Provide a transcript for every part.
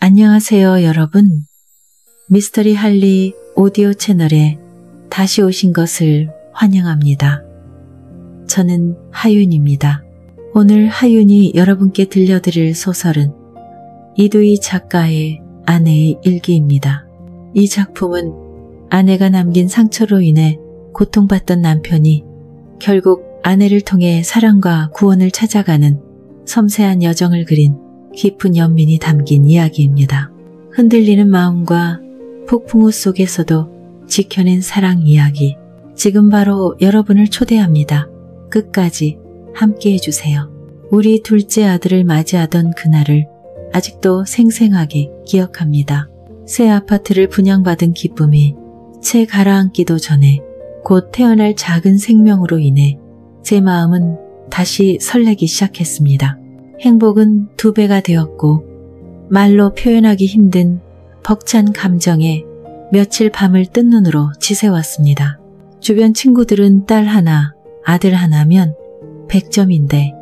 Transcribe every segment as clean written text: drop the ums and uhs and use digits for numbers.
안녕하세요, 여러분. 미스터리 할리 오디오 채널에 다시 오신 것을 환영합니다. 저는 하윤입니다. 오늘 하윤이 여러분께 들려드릴 소설은 이두희 작가의 아내의 일기입니다. 이 작품은 아내가 남긴 상처로 인해 고통받던 남편이 결국 아내를 통해 사랑과 구원을 찾아가는 섬세한 여정을 그린 깊은 연민이 담긴 이야기입니다. 흔들리는 마음과 폭풍우 속에서도 지켜낸 사랑 이야기. 지금 바로 여러분을 초대합니다. 끝까지 함께 해주세요. 우리 둘째 아들을 맞이하던 그날을 아직도 생생하게 기억합니다. 새 아파트를 분양받은 기쁨이 채 가라앉기도 전에 곧 태어날 작은 생명으로 인해 제 마음은 다시 설레기 시작했습니다. 행복은 2배가 되었고 말로 표현하기 힘든 벅찬 감정에 며칠 밤을 뜬 눈으로 지새웠습니다. 주변 친구들은 딸 하나, 아들 하나면 100점인데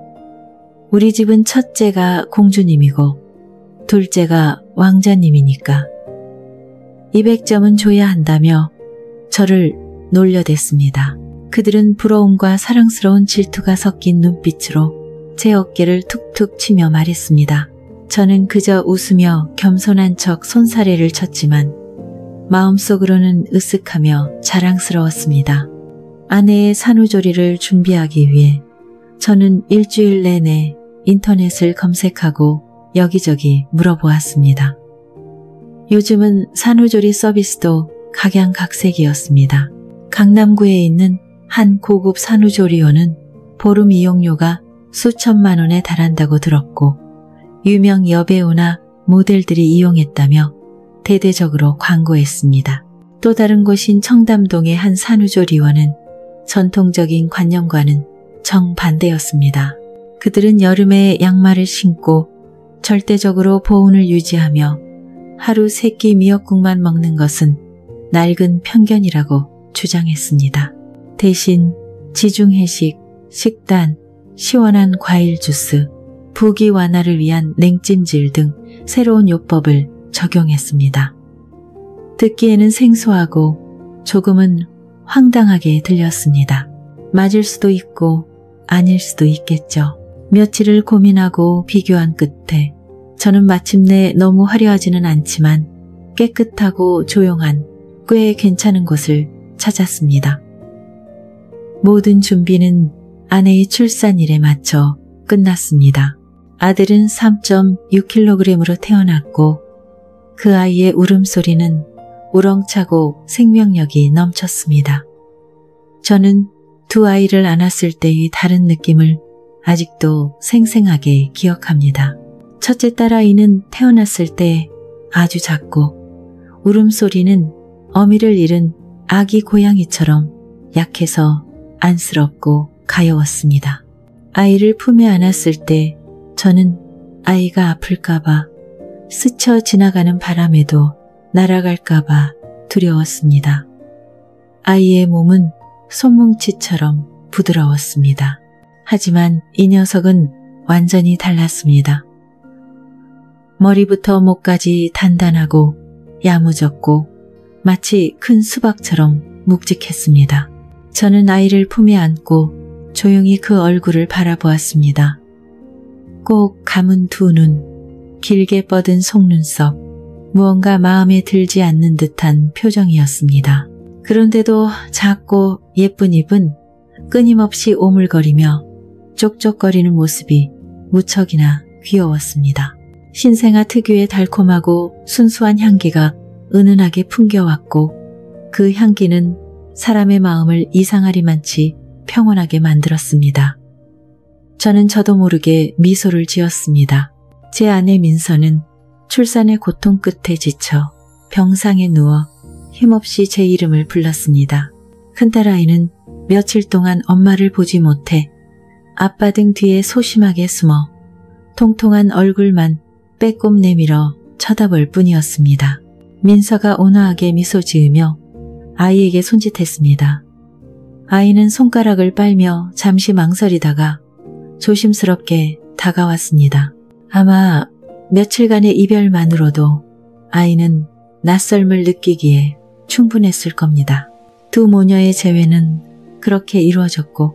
우리 집은 첫째가 공주님이고 둘째가 왕자님이니까 200점은 줘야 한다며 저를 놀려댔습니다. 그들은 부러움과 사랑스러운 질투가 섞인 눈빛으로 제 어깨를 툭툭 치며 말했습니다. 저는 그저 웃으며 겸손한 척 손사래를 쳤지만 마음속으로는 으쓱하며 자랑스러웠습니다. 아내의 산후조리를 준비하기 위해 저는 일주일 내내 인터넷을 검색하고 여기저기 물어보았습니다. 요즘은 산후조리 서비스도 각양각색이었습니다. 강남구에 있는 한 고급 산후조리원은 보름 이용료가 수천만 원에 달한다고 들었고 유명 여배우나 모델들이 이용했다며 대대적으로 광고했습니다. 또 다른 곳인 청담동의 한 산후조리원은 전통적인 관념과는 정반대였습니다. 그들은 여름에 양말을 신고 절대적으로 보온을 유지하며 하루 3끼 미역국만 먹는 것은 낡은 편견이라고 주장했습니다. 대신 지중해식, 식단, 시원한 과일 주스, 부기 완화를 위한 냉찜질 등 새로운 요법을 적용했습니다. 듣기에는 생소하고 조금은 황당하게 들렸습니다. 맞을 수도 있고 아닐 수도 있겠죠. 며칠을 고민하고 비교한 끝에 저는 마침내 너무 화려하지는 않지만 깨끗하고 조용한 꽤 괜찮은 곳을 찾았습니다. 모든 준비는 아내의 출산일에 맞춰 끝났습니다. 아들은 3.6kg으로 태어났고 그 아이의 울음소리는 우렁차고 생명력이 넘쳤습니다. 저는 2 아이를 안았을 때의 다른 느낌을 아직도 생생하게 기억합니다. 첫째 딸아이는 태어났을 때 아주 작고 울음소리는 어미를 잃은 아기 고양이처럼 약해서 안쓰럽고 가여웠습니다. 아이를 품에 안았을 때 저는 아이가 아플까봐 스쳐 지나가는 바람에도 날아갈까봐 두려웠습니다. 아이의 몸은 손뭉치처럼 부드러웠습니다. 하지만 이 녀석은 완전히 달랐습니다. 머리부터 목까지 단단하고 야무졌고 마치 큰 수박처럼 묵직했습니다. 저는 아이를 품에 안고 조용히 그 얼굴을 바라보았습니다. 꼭 감은 2 눈, 길게 뻗은 속눈썹, 무언가 마음에 들지 않는 듯한 표정이었습니다. 그런데도 작고 예쁜 입은 끊임없이 오물거리며 쪽쪽거리는 모습이 무척이나 귀여웠습니다. 신생아 특유의 달콤하고 순수한 향기가 은은하게 풍겨왔고 그 향기는 사람의 마음을 이상하리만치 평온하게 만들었습니다. 저는 저도 모르게 미소를 지었습니다. 제 아내 민서는 출산의 고통 끝에 지쳐 병상에 누워 힘없이 제 이름을 불렀습니다. 큰딸아이는 며칠 동안 엄마를 보지 못해 아빠 등 뒤에 소심하게 숨어 통통한 얼굴만 빼꼼 내밀어 쳐다볼 뿐이었습니다. 민서가 온화하게 미소 지으며 아이에게 손짓했습니다. 아이는 손가락을 빨며 잠시 망설이다가 조심스럽게 다가왔습니다. 아마 며칠간의 이별만으로도 아이는 낯설음을 느끼기에 충분했을 겁니다. 두 모녀의 재회는 그렇게 이루어졌고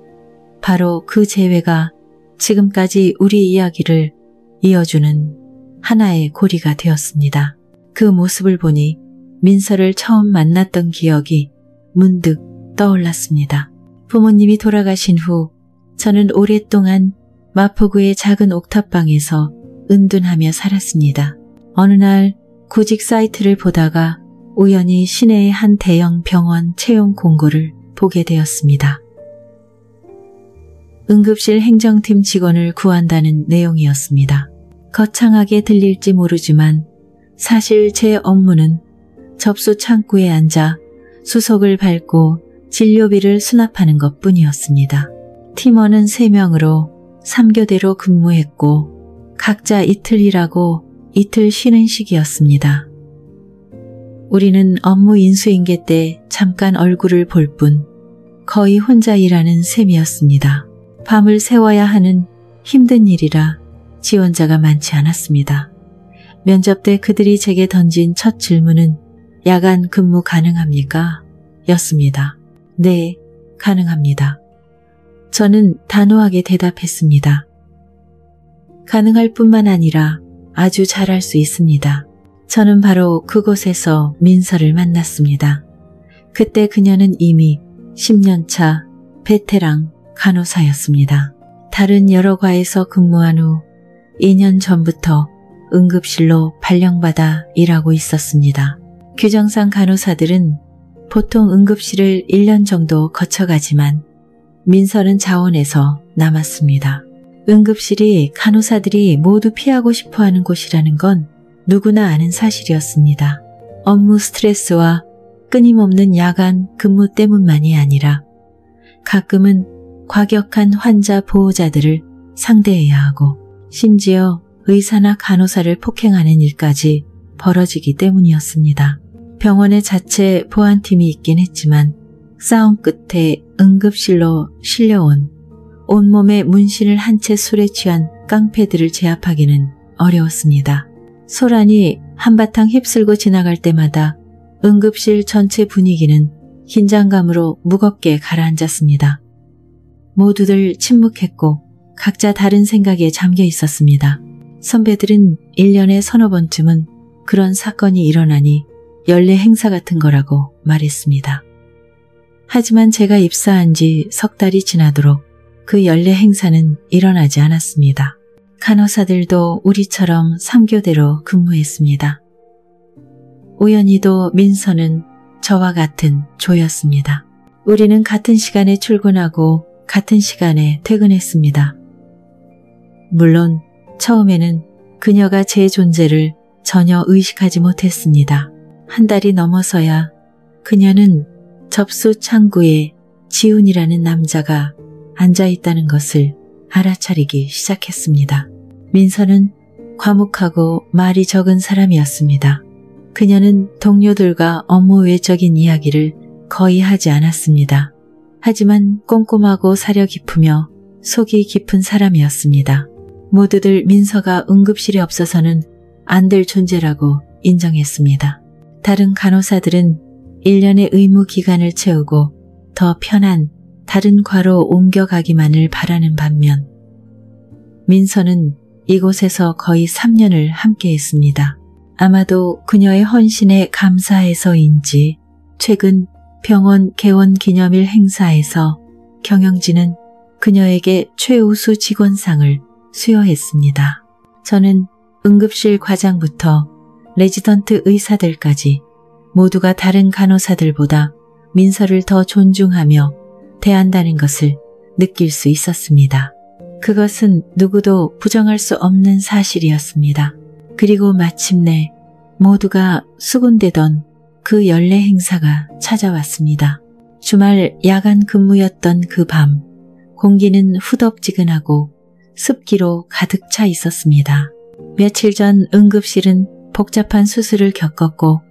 바로 그 재회가 지금까지 우리 이야기를 이어주는 하나의 고리가 되었습니다. 그 모습을 보니 민서를 처음 만났던 기억이 문득 떠올랐습니다. 부모님이 돌아가신 후 저는 오랫동안 마포구의 작은 옥탑방에서 은둔하며 살았습니다. 어느 날 구직 사이트를 보다가 우연히 시내의 한 대형 병원 채용 공고를 보게 되었습니다. 응급실 행정팀 직원을 구한다는 내용이었습니다. 거창하게 들릴지 모르지만 사실 제 업무는 접수 창구에 앉아 수속을 밟고 진료비를 수납하는 것뿐이었습니다. 팀원은 3명으로 3교대로 근무했고 각자 이틀 일하고 이틀 쉬는 시기였습니다. 우리는 업무 인수인계 때 잠깐 얼굴을 볼 뿐 거의 혼자 일하는 셈이었습니다. 밤을 새워야 하는 힘든 일이라 지원자가 많지 않았습니다. 면접 때 그들이 제게 던진 첫 질문은 야간 근무 가능합니까? 였습니다. 네, 가능합니다. 저는 단호하게 대답했습니다. 가능할 뿐만 아니라 아주 잘할 수 있습니다. 저는 바로 그곳에서 민서를 만났습니다. 그때 그녀는 이미 10년차 베테랑 간호사였습니다. 다른 여러 과에서 근무한 후 2년 전부터 응급실로 발령받아 일하고 있었습니다. 규정상 간호사들은 보통 응급실을 1년 정도 거쳐가지만 민서는 자원에서 남았습니다. 응급실이 간호사들이 모두 피하고 싶어하는 곳이라는 건 누구나 아는 사실이었습니다. 업무 스트레스와 끊임없는 야간 근무 때문만이 아니라 가끔은 과격한 환자 보호자들을 상대해야 하고 심지어 의사나 간호사를 폭행하는 일까지 벌어지기 때문이었습니다. 병원에 자체 보안팀이 있긴 했지만 싸움 끝에 응급실로 실려온 온몸에 문신을 한 채 술에 취한 깡패들을 제압하기는 어려웠습니다. 소란이 한바탕 휩쓸고 지나갈 때마다 응급실 전체 분위기는 긴장감으로 무겁게 가라앉았습니다. 모두들 침묵했고 각자 다른 생각에 잠겨 있었습니다. 선배들은 1년에 서너 번쯤은 그런 사건이 일어나니 연례 행사 같은 거라고 말했습니다. 하지만 제가 입사한 지 석 달이 지나도록 그 연례 행사는 일어나지 않았습니다. 간호사들도 우리처럼 3교대로 근무했습니다. 우연히도 민서는 저와 같은 조였습니다. 우리는 같은 시간에 출근하고 같은 시간에 퇴근했습니다. 물론 처음에는 그녀가 제 존재를 전혀 의식하지 못했습니다. 한 달이 넘어서야 그녀는 접수 창구에 지훈이라는 남자가 앉아있다는 것을 알아차리기 시작했습니다. 민서는 과묵하고 말이 적은 사람이었습니다. 그녀는 동료들과 업무 외적인 이야기를 거의 하지 않았습니다. 하지만 꼼꼼하고 사려 깊으며 속이 깊은 사람이었습니다. 모두들 민서가 응급실에 없어서는 안 될 존재라고 인정했습니다. 다른 간호사들은 1년의 의무 기간을 채우고 더 편한 다른 과로 옮겨가기만을 바라는 반면 민서는 이곳에서 거의 3년을 함께했습니다. 아마도 그녀의 헌신에 감사해서인지 최근 병원 개원 기념일 행사에서 경영진은 그녀에게 최우수 직원상을 수여했습니다. 저는 응급실 과장부터 레지던트 의사들까지 모두가 다른 간호사들보다 민서를 더 존중하며 대한다는 것을 느낄 수 있었습니다. 그것은 누구도 부정할 수 없는 사실이었습니다. 그리고 마침내 모두가 수군대던 그 연례 행사가 찾아왔습니다. 주말 야간 근무였던 그 밤, 공기는 후덥지근하고 습기로 가득 차 있었습니다. 며칠 전 응급실은 복잡한 수술을 겪었고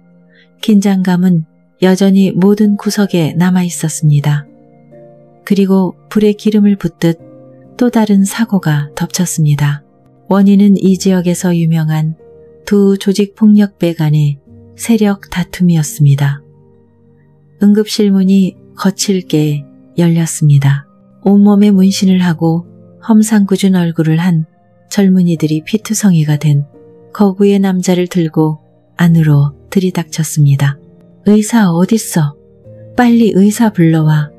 긴장감은 여전히 모든 구석에 남아 있었습니다. 그리고 불에 기름을 붓듯 또 다른 사고가 덮쳤습니다. 원인은 이 지역에서 유명한 두 조직폭력배 간의 세력 다툼이었습니다. 응급실 문이 거칠게 열렸습니다. 온몸에 문신을 하고 험상궂은 얼굴을 한 젊은이들이 피투성이가 된 거구의 남자를 들고 안으로 들이닥쳤습니다. 의사 어딨어? 빨리 의사 불러와.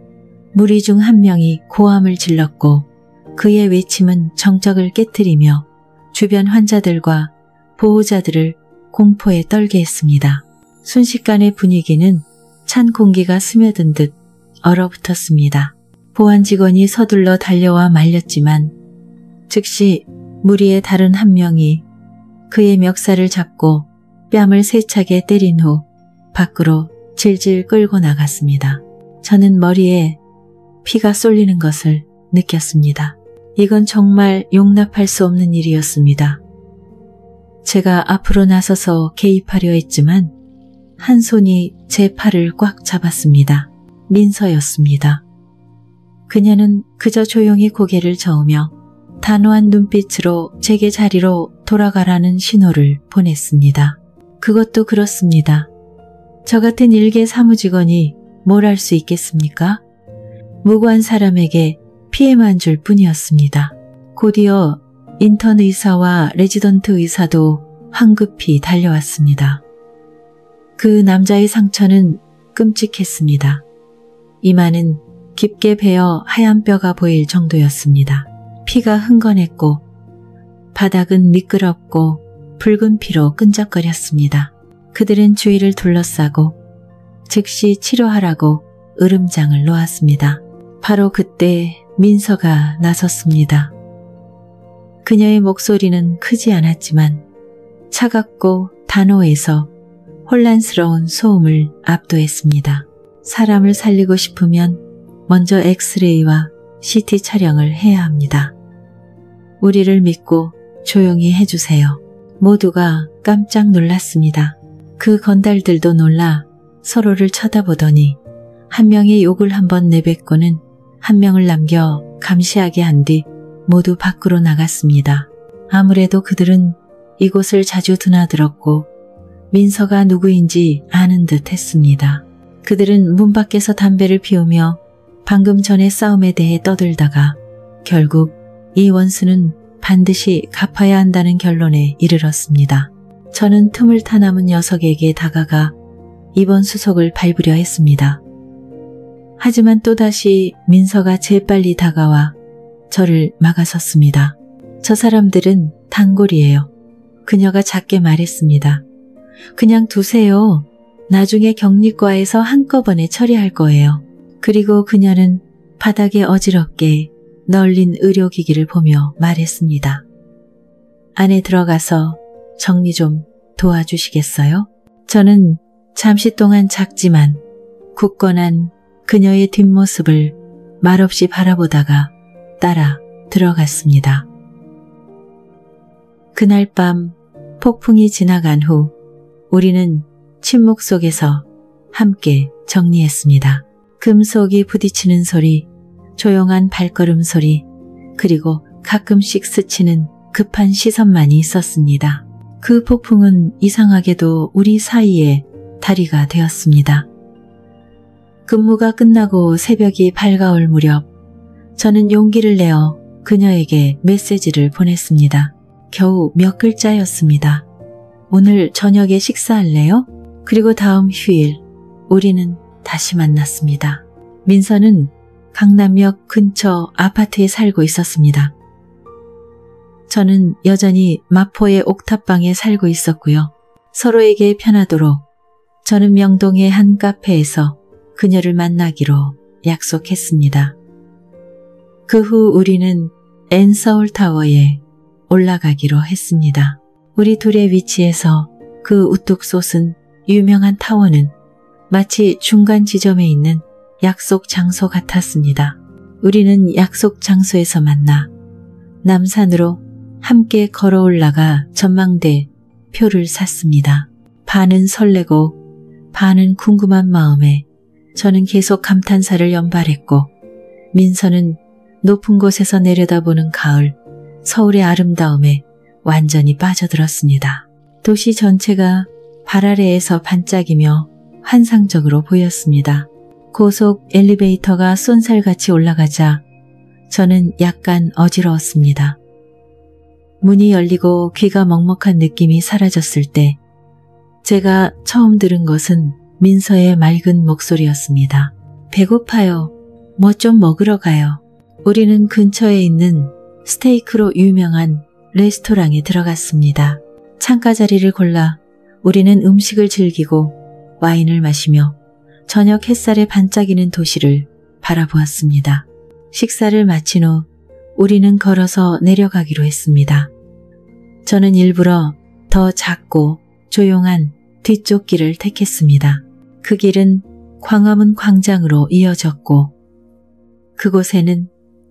무리 중 한 명이 고함을 질렀고 그의 외침은 정적을 깨트리며 주변 환자들과 보호자들을 공포에 떨게 했습니다. 순식간에 분위기는 찬 공기가 스며든 듯 얼어붙었습니다. 보안 직원이 서둘러 달려와 말렸지만 즉시 무리의 다른 한 명이 그의 멱살을 잡고 뺨을 세차게 때린 후 밖으로 질질 끌고 나갔습니다. 저는 머리에 피가 쏠리는 것을 느꼈습니다. 이건 정말 용납할 수 없는 일이었습니다. 제가 앞으로 나서서 개입하려 했지만 한 손이 제 팔을 꽉 잡았습니다. 민서였습니다. 그녀는 그저 조용히 고개를 저으며 단호한 눈빛으로 제게 자리로 돌아가라는 신호를 보냈습니다. 그것도 그렇습니다. 저 같은 일개 사무직원이 뭘 할 수 있겠습니까? 무고한 사람에게 피해만 줄 뿐이었습니다. 곧이어 인턴 의사와 레지던트 의사도 황급히 달려왔습니다. 그 남자의 상처는 끔찍했습니다. 이마는 깊게 베어 하얀 뼈가 보일 정도였습니다. 피가 흥건했고 바닥은 미끄럽고 붉은 피로 끈적거렸습니다. 그들은 주위를 둘러싸고 즉시 치료하라고 으름장을 놓았습니다. 바로 그때 민서가 나섰습니다. 그녀의 목소리는 크지 않았지만 차갑고 단호해서 혼란스러운 소음을 압도했습니다. 사람을 살리고 싶으면 먼저 엑스레이와 CT 촬영을 해야 합니다. 우리를 믿고 조용히 해주세요. 모두가 깜짝 놀랐습니다. 그 건달들도 놀라 서로를 쳐다보더니 한 명의 욕을 한번 내뱉고는 한 명을 남겨 감시하게 한 뒤 모두 밖으로 나갔습니다. 아무래도 그들은 이곳을 자주 드나들었고 민서가 누구인지 아는 듯 했습니다. 그들은 문 밖에서 담배를 피우며 방금 전의 싸움에 대해 떠들다가 결국 이 원수는 반드시 갚아야 한다는 결론에 이르렀습니다. 저는 틈을 타 남은 녀석에게 다가가 이번 수속을 밟으려 했습니다. 하지만 또다시 민서가 재빨리 다가와 저를 막아섰습니다. 저 사람들은 단골이에요. 그녀가 작게 말했습니다. 그냥 두세요. 나중에 격리과에서 한꺼번에 처리할 거예요. 그리고 그녀는 바닥에 어지럽게 널린 의료기기를 보며 말했습니다. 안에 들어가서 정리 좀 도와주시겠어요? 저는 잠시 동안 작지만 굳건한 그녀의 뒷모습을 말없이 바라보다가 따라 들어갔습니다. 그날 밤 폭풍이 지나간 후 우리는 침묵 속에서 함께 정리했습니다. 금속이 부딪히는 소리, 조용한 발걸음 소리, 그리고 가끔씩 스치는 급한 시선만이 있었습니다. 그 폭풍은 이상하게도 우리 사이에 다리가 되었습니다. 근무가 끝나고 새벽이 밝아올 무렵 저는 용기를 내어 그녀에게 메시지를 보냈습니다. 겨우 몇 글자였습니다. 오늘 저녁에 식사할래요? 그리고 다음 휴일 우리는 다시 만났습니다. 민서는 강남역 근처 아파트에 살고 있었습니다. 저는 여전히 마포의 옥탑방에 살고 있었고요. 서로에게 편하도록 저는 명동의 한 카페에서 그녀를 만나기로 약속했습니다. 그 후 우리는 N서울타워에 올라가기로 했습니다. 우리 둘의 위치에서 그 우뚝 솟은 유명한 타워는 마치 중간 지점에 있는 약속 장소 같았습니다. 우리는 약속 장소에서 만나 남산으로 함께 걸어 올라가 전망대 표를 샀습니다. 반은 설레고 반은 궁금한 마음에 저는 계속 감탄사를 연발했고 민서는 높은 곳에서 내려다보는 가을, 서울의 아름다움에 완전히 빠져들었습니다. 도시 전체가 발 아래에서 반짝이며 환상적으로 보였습니다. 고속 엘리베이터가 쏜살같이 올라가자 저는 약간 어지러웠습니다. 문이 열리고 귀가 먹먹한 느낌이 사라졌을 때 제가 처음 들은 것은 민서의 맑은 목소리였습니다. 배고파요. 뭐 좀 먹으러 가요. 우리는 근처에 있는 스테이크로 유명한 레스토랑에 들어갔습니다. 창가 자리를 골라 우리는 음식을 즐기고 와인을 마시며 저녁 햇살에 반짝이는 도시를 바라보았습니다. 식사를 마친 후 우리는 걸어서 내려가기로 했습니다. 저는 일부러 더 작고 조용한 뒤쪽 길을 택했습니다. 그 길은 광화문 광장으로 이어졌고 그곳에는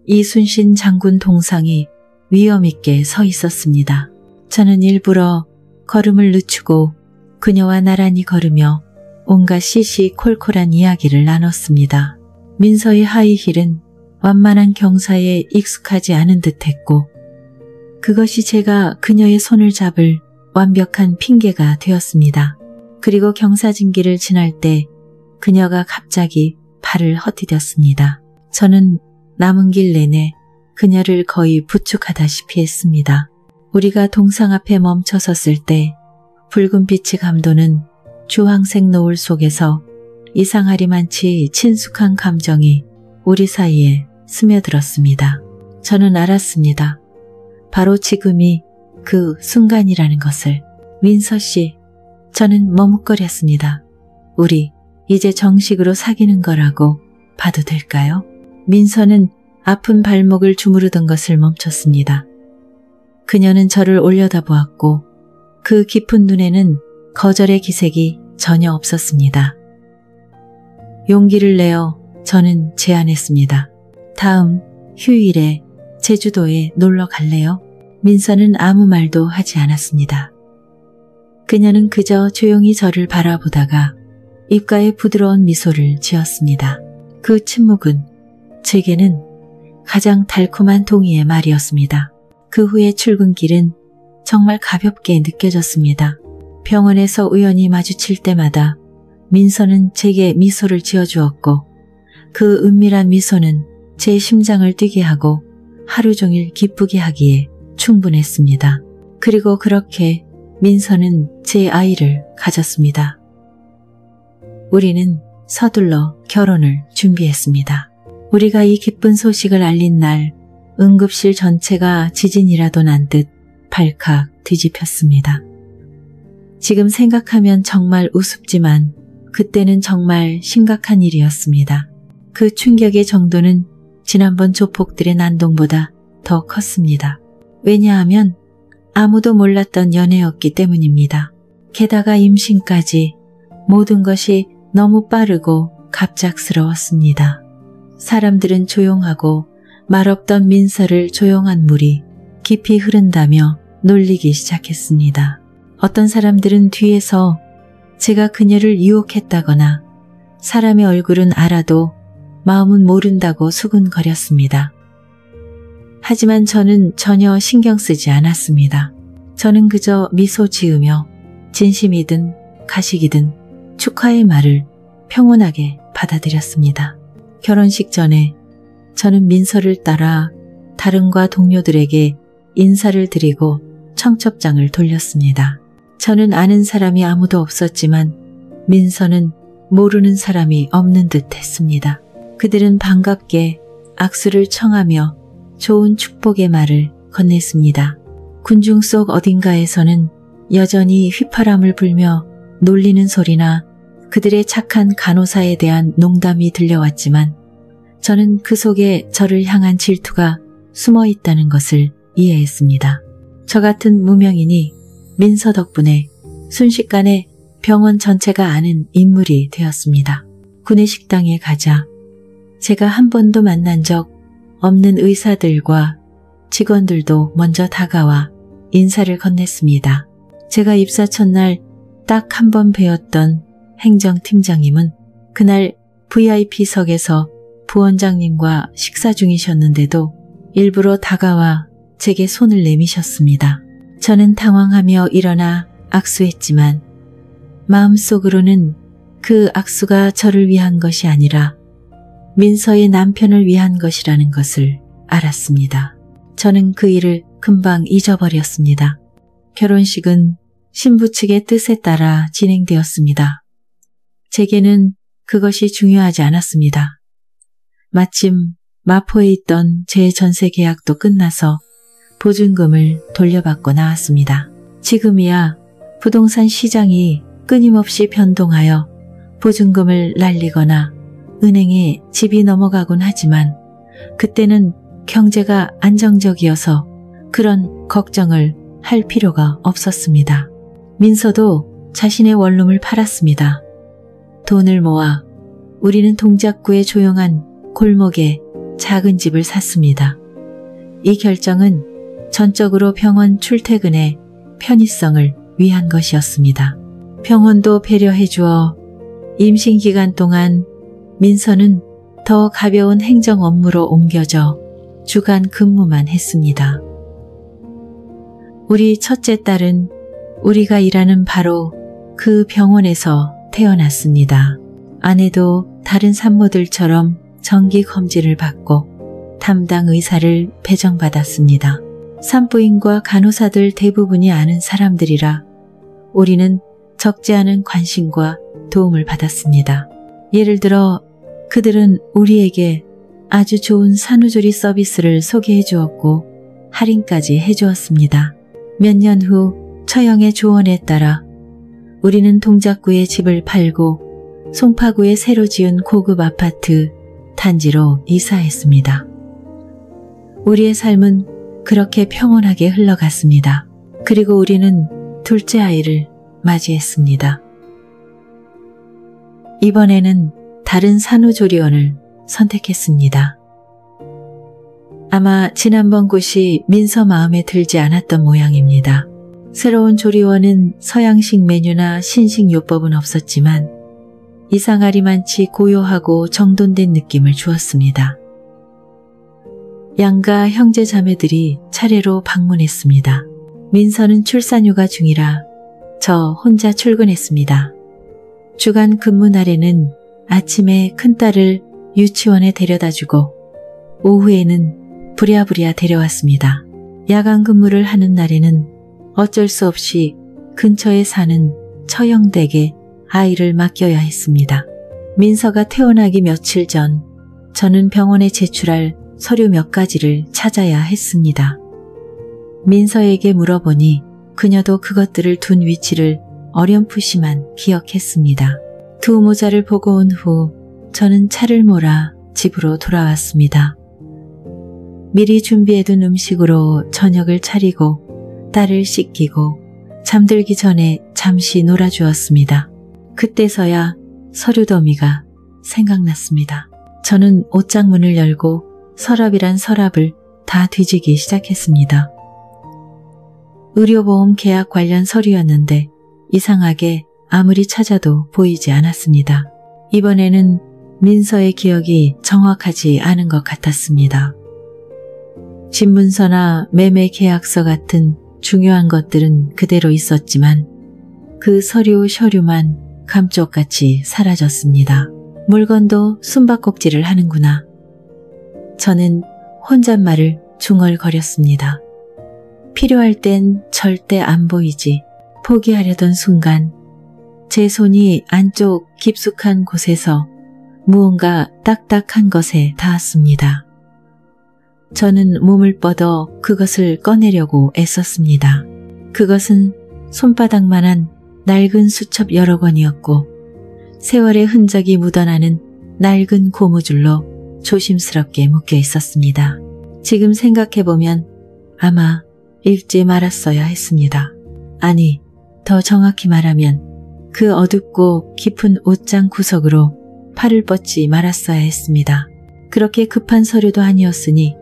이순신 장군 동상이 위엄있게 서 있었습니다. 저는 일부러 걸음을 늦추고 그녀와 나란히 걸으며 온갖 시시콜콜한 이야기를 나눴습니다. 민서의 하이힐은 완만한 경사에 익숙하지 않은 듯했고 그것이 제가 그녀의 손을 잡을 완벽한 핑계가 되었습니다. 그리고 경사진길을 지날 때 그녀가 갑자기 발을 헛디뎠습니다. 저는 남은 길 내내 그녀를 거의 부축하다시피 했습니다. 우리가 동상 앞에 멈춰 섰을 때 붉은 빛이 감도는 주황색 노을 속에서 이상하리만치 친숙한 감정이 우리 사이에 스며들었습니다. 저는 알았습니다. 바로 지금이 그 순간이라는 것을. 민서 씨, 저는 머뭇거렸습니다. 우리 이제 정식으로 사귀는 거라고 봐도 될까요? 민서는 아픈 발목을 주무르던 것을 멈췄습니다. 그녀는 저를 올려다보았고 그 깊은 눈에는 거절의 기색이 전혀 없었습니다. 용기를 내어 저는 제안했습니다. 다음 휴일에 제주도에 놀러 갈래요? 민서는 아무 말도 하지 않았습니다. 그녀는 그저 조용히 저를 바라보다가 입가에 부드러운 미소를 지었습니다. 그 침묵은 제게는 가장 달콤한 동의의 말이었습니다. 그 후에 출근길은 정말 가볍게 느껴졌습니다. 병원에서 우연히 마주칠 때마다 민서는 제게 미소를 지어주었고 그 은밀한 미소는 제 심장을 뛰게 하고 하루 종일 기쁘게 하기에 충분했습니다. 그리고 그렇게 민서는 제 아이를 가졌습니다. 우리는 서둘러 결혼을 준비했습니다. 우리가 이 기쁜 소식을 알린 날 응급실 전체가 지진이라도 난 듯 발칵 뒤집혔습니다. 지금 생각하면 정말 우습지만 그때는 정말 심각한 일이었습니다. 그 충격의 정도는 지난번 조폭들의 난동보다 더 컸습니다. 왜냐하면 아무도 몰랐던 연애였기 때문입니다. 게다가 임신까지 모든 것이 너무 빠르고 갑작스러웠습니다. 사람들은 조용하고 말없던 민서를 조용한 물이 깊이 흐른다며 놀리기 시작했습니다. 어떤 사람들은 뒤에서 제가 그녀를 유혹했다거나 사람의 얼굴은 알아도 마음은 모른다고 수군거렸습니다. 하지만 저는 전혀 신경 쓰지 않았습니다. 저는 그저 미소 지으며 진심이든 가식이든 축하의 말을 평온하게 받아들였습니다. 결혼식 전에 저는 민서를 따라 다른과 동료들에게 인사를 드리고 청첩장을 돌렸습니다. 저는 아는 사람이 아무도 없었지만 민서는 모르는 사람이 없는 듯 했습니다. 그들은 반갑게 악수를 청하며 좋은 축복의 말을 건넸습니다. 군중 속 어딘가에서는 여전히 휘파람을 불며 놀리는 소리나 그들의 착한 간호사에 대한 농담이 들려왔지만 저는 그 속에 저를 향한 질투가 숨어 있다는 것을 이해했습니다. 저 같은 무명인이 민서 덕분에 순식간에 병원 전체가 아는 인물이 되었습니다. 구내식당에 가자 제가 한 번도 만난 적 없는 의사들과 직원들도 먼저 다가와 인사를 건넸습니다. 제가 입사 첫날 딱 한 번 뵈었던 행정팀장님은 그날 VIP석에서 부원장님과 식사 중이셨는데도 일부러 다가와 제게 손을 내미셨습니다. 저는 당황하며 일어나 악수했지만 마음속으로는 그 악수가 저를 위한 것이 아니라 민서의 남편을 위한 것이라는 것을 알았습니다. 저는 그 일을 금방 잊어버렸습니다. 결혼식은 신부 측의 뜻에 따라 진행되었습니다. 제게는 그것이 중요하지 않았습니다. 마침 마포에 있던 제 전세 계약도 끝나서 보증금을 돌려받고 나왔습니다. 지금이야 부동산 시장이 끊임없이 변동하여 보증금을 날리거나 은행에 집이 넘어가곤 하지만 그때는 경제가 안정적이어서 그런 걱정을 할 필요가 없었습니다. 민서도 자신의 원룸을 팔았습니다. 돈을 모아 우리는 동작구의 조용한 골목에 작은 집을 샀습니다. 이 결정은 전적으로 병원 출퇴근의 편의성을 위한 것이었습니다. 병원도 배려해 주어 임신 기간 동안 민서는 더 가벼운 행정 업무로 옮겨져 주간 근무만 했습니다. 우리 첫째 딸은 우리가 일하는 바로 그 병원에서 태어났습니다. 아내도 다른 산모들처럼 정기 검진을 받고 담당 의사를 배정받았습니다. 산부인과 간호사들 대부분이 아는 사람들이라 우리는 적지 않은 관심과 도움을 받았습니다. 예를 들어 그들은 우리에게 아주 좋은 산후조리 서비스를 소개해 주었고 할인까지 해주었습니다. 몇 년 후 처형의 조언에 따라 우리는 동작구에 집을 팔고 송파구에 새로 지은 고급 아파트 단지로 이사했습니다. 우리의 삶은 그렇게 평온하게 흘러갔습니다. 그리고 우리는 둘째 아이를 맞이했습니다. 이번에는 다른 산후조리원을 선택했습니다. 아마 지난번 곳이 민서 마음에 들지 않았던 모양입니다. 새로운 조리원은 서양식 메뉴나 신식 요법은 없었지만 이상하리만치 고요하고 정돈된 느낌을 주었습니다. 양가 형제 자매들이 차례로 방문했습니다. 민서는 출산휴가 중이라 저 혼자 출근했습니다. 주간 근무 날에는 아침에 큰딸을 유치원에 데려다주고 오후에는 부랴부랴 데려왔습니다. 야간 근무를 하는 날에는 어쩔 수 없이 근처에 사는 처형댁에 아이를 맡겨야 했습니다. 민서가 태어나기 며칠 전 저는 병원에 제출할 서류 몇 가지를 찾아야 했습니다. 민서에게 물어보니 그녀도 그것들을 둔 위치를 어렴풋이만 기억했습니다. 두 모자를 보고 온 후 저는 차를 몰아 집으로 돌아왔습니다. 미리 준비해둔 음식으로 저녁을 차리고 딸을 씻기고 잠들기 전에 잠시 놀아주었습니다. 그때서야 서류 더미가 생각났습니다. 저는 옷장 문을 열고 서랍이란 서랍을 다 뒤지기 시작했습니다. 의료보험 계약 관련 서류였는데 이상하게 아무리 찾아도 보이지 않았습니다. 이번에는 민서의 기억이 정확하지 않은 것 같았습니다. 집문서나 매매 계약서 같은 중요한 것들은 그대로 있었지만 그 서류만 감쪽같이 사라졌습니다. 물건도 숨바꼭질을 하는구나. 저는 혼잣말을 중얼거렸습니다. 필요할 땐 절대 안 보이지. 포기하려던 순간 제 손이 안쪽 깊숙한 곳에서 무언가 딱딱한 것에 닿았습니다. 저는 몸을 뻗어 그것을 꺼내려고 애썼습니다. 그것은 손바닥만한 낡은 수첩 여러 권이었고 세월의 흔적이 묻어나는 낡은 고무줄로 조심스럽게 묶여 있었습니다. 지금 생각해보면 아마 읽지 말았어야 했습니다. 아니, 더 정확히 말하면 그 어둡고 깊은 옷장 구석으로 팔을 뻗지 말았어야 했습니다. 그렇게 급한 서류도 아니었으니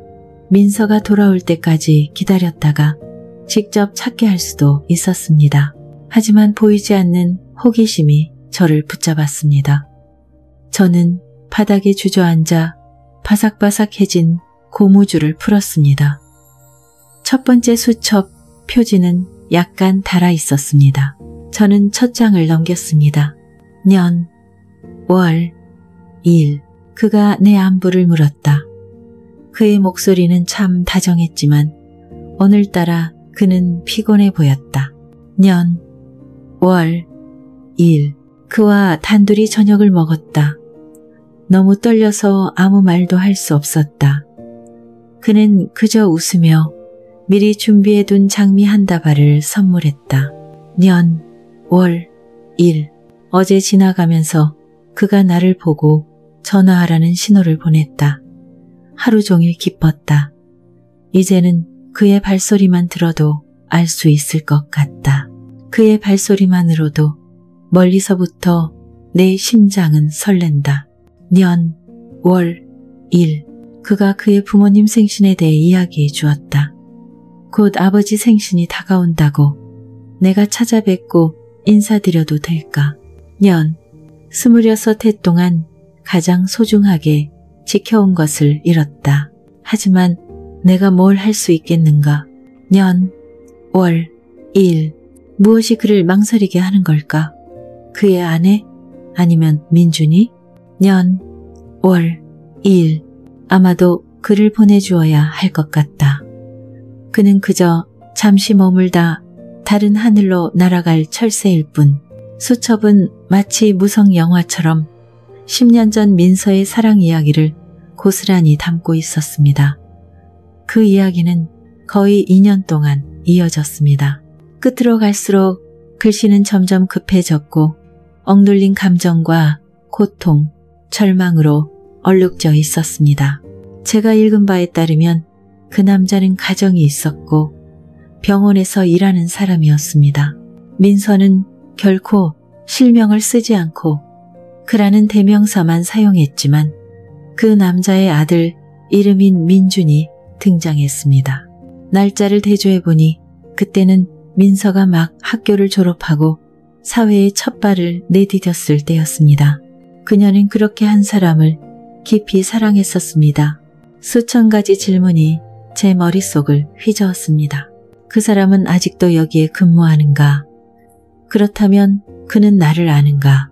민서가 돌아올 때까지 기다렸다가 직접 찾게 할 수도 있었습니다. 하지만 보이지 않는 호기심이 저를 붙잡았습니다. 저는 바닥에 주저앉아 바삭바삭해진 고무줄을 풀었습니다. 첫 번째 수첩 표지는 약간 달아 있었습니다. 저는 첫 장을 넘겼습니다. 년, 월, 일. 그가 내 안부를 물었다. 그의 목소리는 참 다정했지만 오늘따라 그는 피곤해 보였다. 년, 월, 일. 그와 단둘이 저녁을 먹었다. 너무 떨려서 아무 말도 할 수 없었다. 그는 그저 웃으며 미리 준비해둔 장미 한 다발을 선물했다. 년, 월, 일. 어제 지나가면서 그가 나를 보고 전화하라는 신호를 보냈다. 하루 종일 기뻤다. 이제는 그의 발소리만 들어도 알 수 있을 것 같다. 그의 발소리만으로도 멀리서부터 내 심장은 설렌다. 년, 월, 일. 그가 그의 부모님 생신에 대해 이야기해 주었다. 곧 아버지 생신이 다가온다고 내가 찾아뵙고 인사드려도 될까? 년, 26해 동안 가장 소중하게 지켜온 것을 잃었다. 하지만 내가 뭘 할 수 있겠는가? 년, 월, 일. 무엇이 그를 망설이게 하는 걸까? 그의 아내? 아니면 민준이? 년, 월, 일. 아마도 그를 보내주어야 할 것 같다. 그는 그저 잠시 머물다 다른 하늘로 날아갈 철새일 뿐. 수첩은 마치 무성 영화처럼 10년 전 민서의 사랑 이야기를 고스란히 담고 있었습니다. 그 이야기는 거의 2년 동안 이어졌습니다. 끝으로 갈수록 글씨는 점점 급해졌고 억눌린 감정과 고통, 절망으로 얼룩져 있었습니다. 제가 읽은 바에 따르면 그 남자는 가정이 있었고 병원에서 일하는 사람이었습니다. 민서는 결코 실명을 쓰지 않고 그라는 대명사만 사용했지만 그 남자의 아들 이름인 민준이 등장했습니다. 날짜를 대조해보니 그때는 민서가 막 학교를 졸업하고 사회의 첫 발을 내디뎠을 때였습니다. 그녀는 그렇게 한 사람을 깊이 사랑했었습니다. 수천 가지 질문이 제 머릿속을 휘저었습니다. 그 사람은 아직도 여기에 근무하는가? 그렇다면 그는 나를 아는가?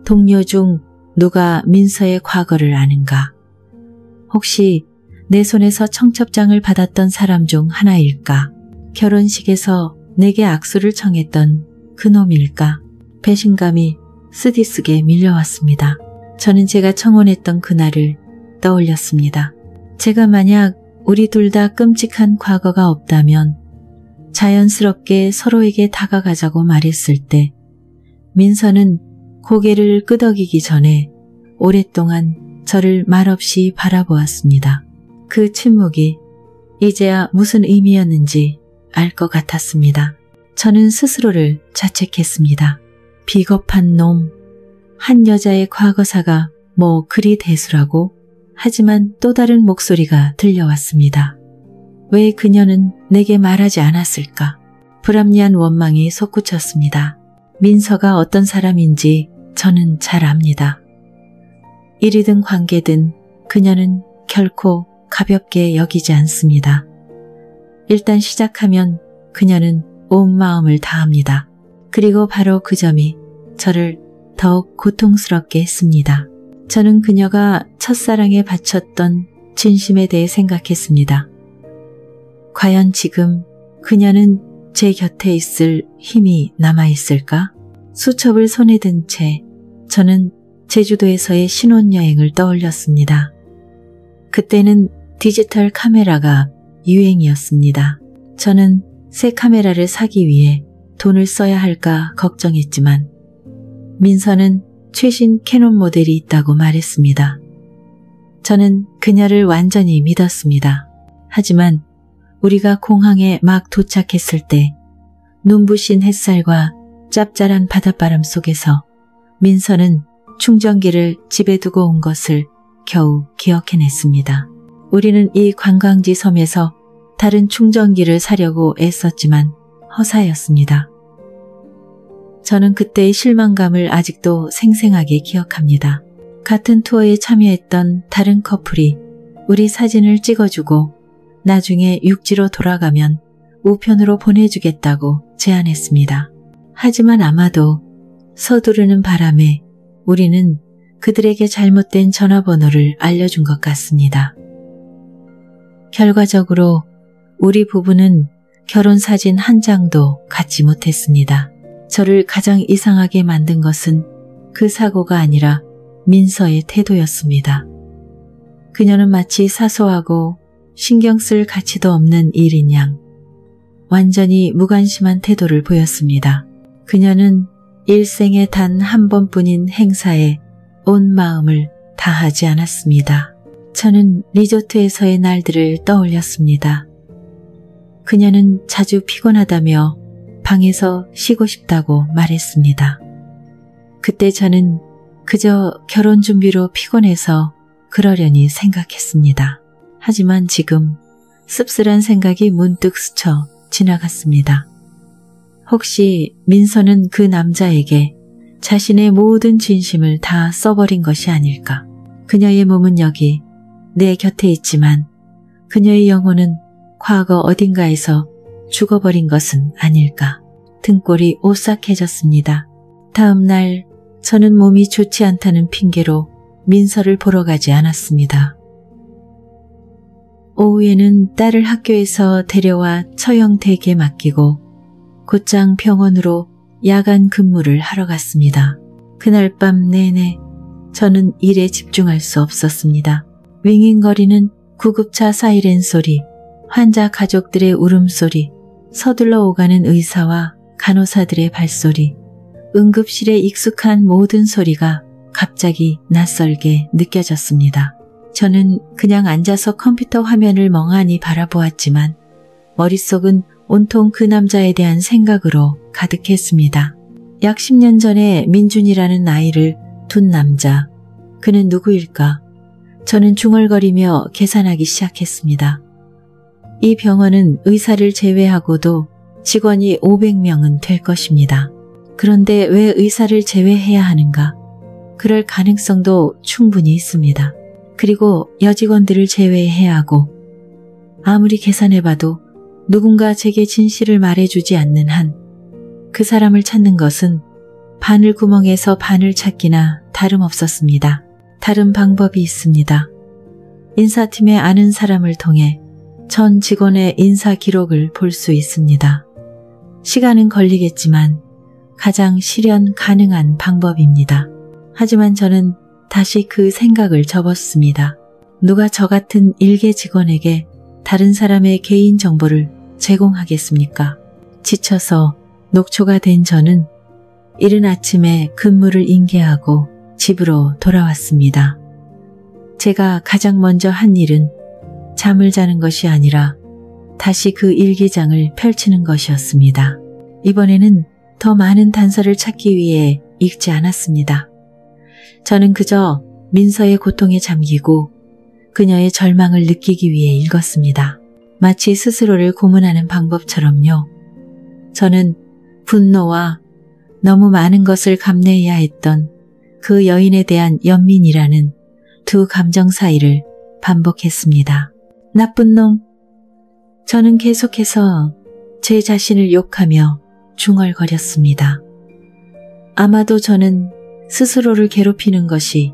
동료 중 누가 민서의 과거를 아는가? 혹시 내 손에서 청첩장을 받았던 사람 중 하나일까? 결혼식에서 내게 악수를 청했던 그놈일까? 배신감이 쓰디쓰게 밀려왔습니다. 저는 제가 청혼했던 그날을 떠올렸습니다. 제가 만약 우리 둘 다 끔찍한 과거가 없다면 자연스럽게 서로에게 다가가자고 말했을 때 민서는 고개를 끄덕이기 전에 오랫동안 저를 말없이 바라보았습니다. 그 침묵이 이제야 무슨 의미였는지 알 것 같았습니다. 저는 스스로를 자책했습니다. 비겁한 놈, 한 여자의 과거사가 뭐 그리 대수라고? 하지만 또 다른 목소리가 들려왔습니다. 왜 그녀는 내게 말하지 않았을까? 불합리한 원망이 솟구쳤습니다. 민서가 어떤 사람인지 저는 잘 압니다. 일이든 관계든 그녀는 결코 가볍게 여기지 않습니다. 일단 시작하면 그녀는 온 마음을 다합니다. 그리고 바로 그 점이 저를 더욱 고통스럽게 했습니다. 저는 그녀가 첫사랑에 바쳤던 진심에 대해 생각했습니다. 과연 지금 그녀는 제 곁에 있을 힘이 남아있을까? 수첩을 손에 든 채 저는 제주도에서의 신혼여행을 떠올렸습니다. 그때는 디지털 카메라가 유행이었습니다. 저는 새 카메라를 사기 위해 돈을 써야 할까 걱정했지만 민서는 최신 캐논 모델이 있다고 말했습니다. 저는 그녀를 완전히 믿었습니다. 하지만 우리가 공항에 막 도착했을 때 눈부신 햇살과 짭짤한 바닷바람 속에서 민서는 충전기를 집에 두고 온 것을 겨우 기억해냈습니다. 우리는 이 관광지 섬에서 다른 충전기를 사려고 애썼지만 허사였습니다. 저는 그때의 실망감을 아직도 생생하게 기억합니다. 같은 투어에 참여했던 다른 커플이 우리 사진을 찍어주고 나중에 육지로 돌아가면 우편으로 보내주겠다고 제안했습니다. 하지만 아마도 서두르는 바람에 우리는 그들에게 잘못된 전화번호를 알려준 것 같습니다. 결과적으로 우리 부부는 결혼사진 한 장도 갖지 못했습니다. 저를 가장 이상하게 만든 것은 그 사고가 아니라 민서의 태도였습니다. 그녀는 마치 사소하고 신경 쓸 가치도 없는 일인 양 완전히 무관심한 태도를 보였습니다. 그녀는 일생에 단 한 번뿐인 행사에 온 마음을 다하지 않았습니다. 저는 리조트에서의 날들을 떠올렸습니다. 그녀는 자주 피곤하다며 방에서 쉬고 싶다고 말했습니다. 그때 저는 그저 결혼 준비로 피곤해서 그러려니 생각했습니다. 하지만 지금 씁쓸한 생각이 문득 스쳐 지나갔습니다. 혹시 민서는 그 남자에게 자신의 모든 진심을 다 써버린 것이 아닐까? 그녀의 몸은 여기 내 곁에 있지만 그녀의 영혼은 과거 어딘가에서 죽어버린 것은 아닐까? 등골이 오싹해졌습니다. 다음 날 저는 몸이 좋지 않다는 핑계로 민서를 보러 가지 않았습니다. 오후에는 딸을 학교에서 데려와 처형댁에 맡기고 곧장 병원으로 야간 근무를 하러 갔습니다. 그날 밤 내내 저는 일에 집중할 수 없었습니다. 윙윙거리는 구급차 사이렌 소리, 환자 가족들의 울음소리, 서둘러 오가는 의사와 간호사들의 발소리, 응급실에 익숙한 모든 소리가 갑자기 낯설게 느껴졌습니다. 저는 그냥 앉아서 컴퓨터 화면을 멍하니 바라보았지만 머릿속은 온통 그 남자에 대한 생각으로 가득했습니다. 약 10년 전에 민준이라는 아이를 둔 남자, 그는 누구일까? 저는 중얼거리며 계산하기 시작했습니다. 이 병원은 의사를 제외하고도 직원이 500명은 될 것입니다. 그런데 왜 의사를 제외해야 하는가? 그럴 가능성도 충분히 있습니다. 그리고 여직원들을 제외해야 하고 아무리 계산해봐도 누군가 제게 진실을 말해주지 않는 한 그 사람을 찾는 것은 바늘구멍에서 바늘 찾기나 다름없었습니다. 다른 방법이 있습니다. 인사팀에 아는 사람을 통해 전 직원의 인사 기록을 볼 수 있습니다. 시간은 걸리겠지만 가장 실현 가능한 방법입니다. 하지만 저는 다시 그 생각을 접었습니다. 누가 저 같은 일개 직원에게 다른 사람의 개인 정보를 제공하겠습니까? 지쳐서 녹초가 된 저는 이른 아침에 근무를 인계하고 집으로 돌아왔습니다. 제가 가장 먼저 한 일은 잠을 자는 것이 아니라 다시 그 일기장을 펼치는 것이었습니다. 이번에는 더 많은 단서를 찾기 위해 읽지 않았습니다. 저는 그저 민서의 고통에 잠기고 그녀의 절망을 느끼기 위해 읽었습니다. 마치 스스로를 고문하는 방법처럼요. 저는 분노와 너무 많은 것을 감내해야 했던 그 여인에 대한 연민이라는 두 감정 사이를 반복했습니다. 나쁜 놈. 저는 계속해서 제 자신을 욕하며 중얼거렸습니다. 아마도 저는 스스로를 괴롭히는 것이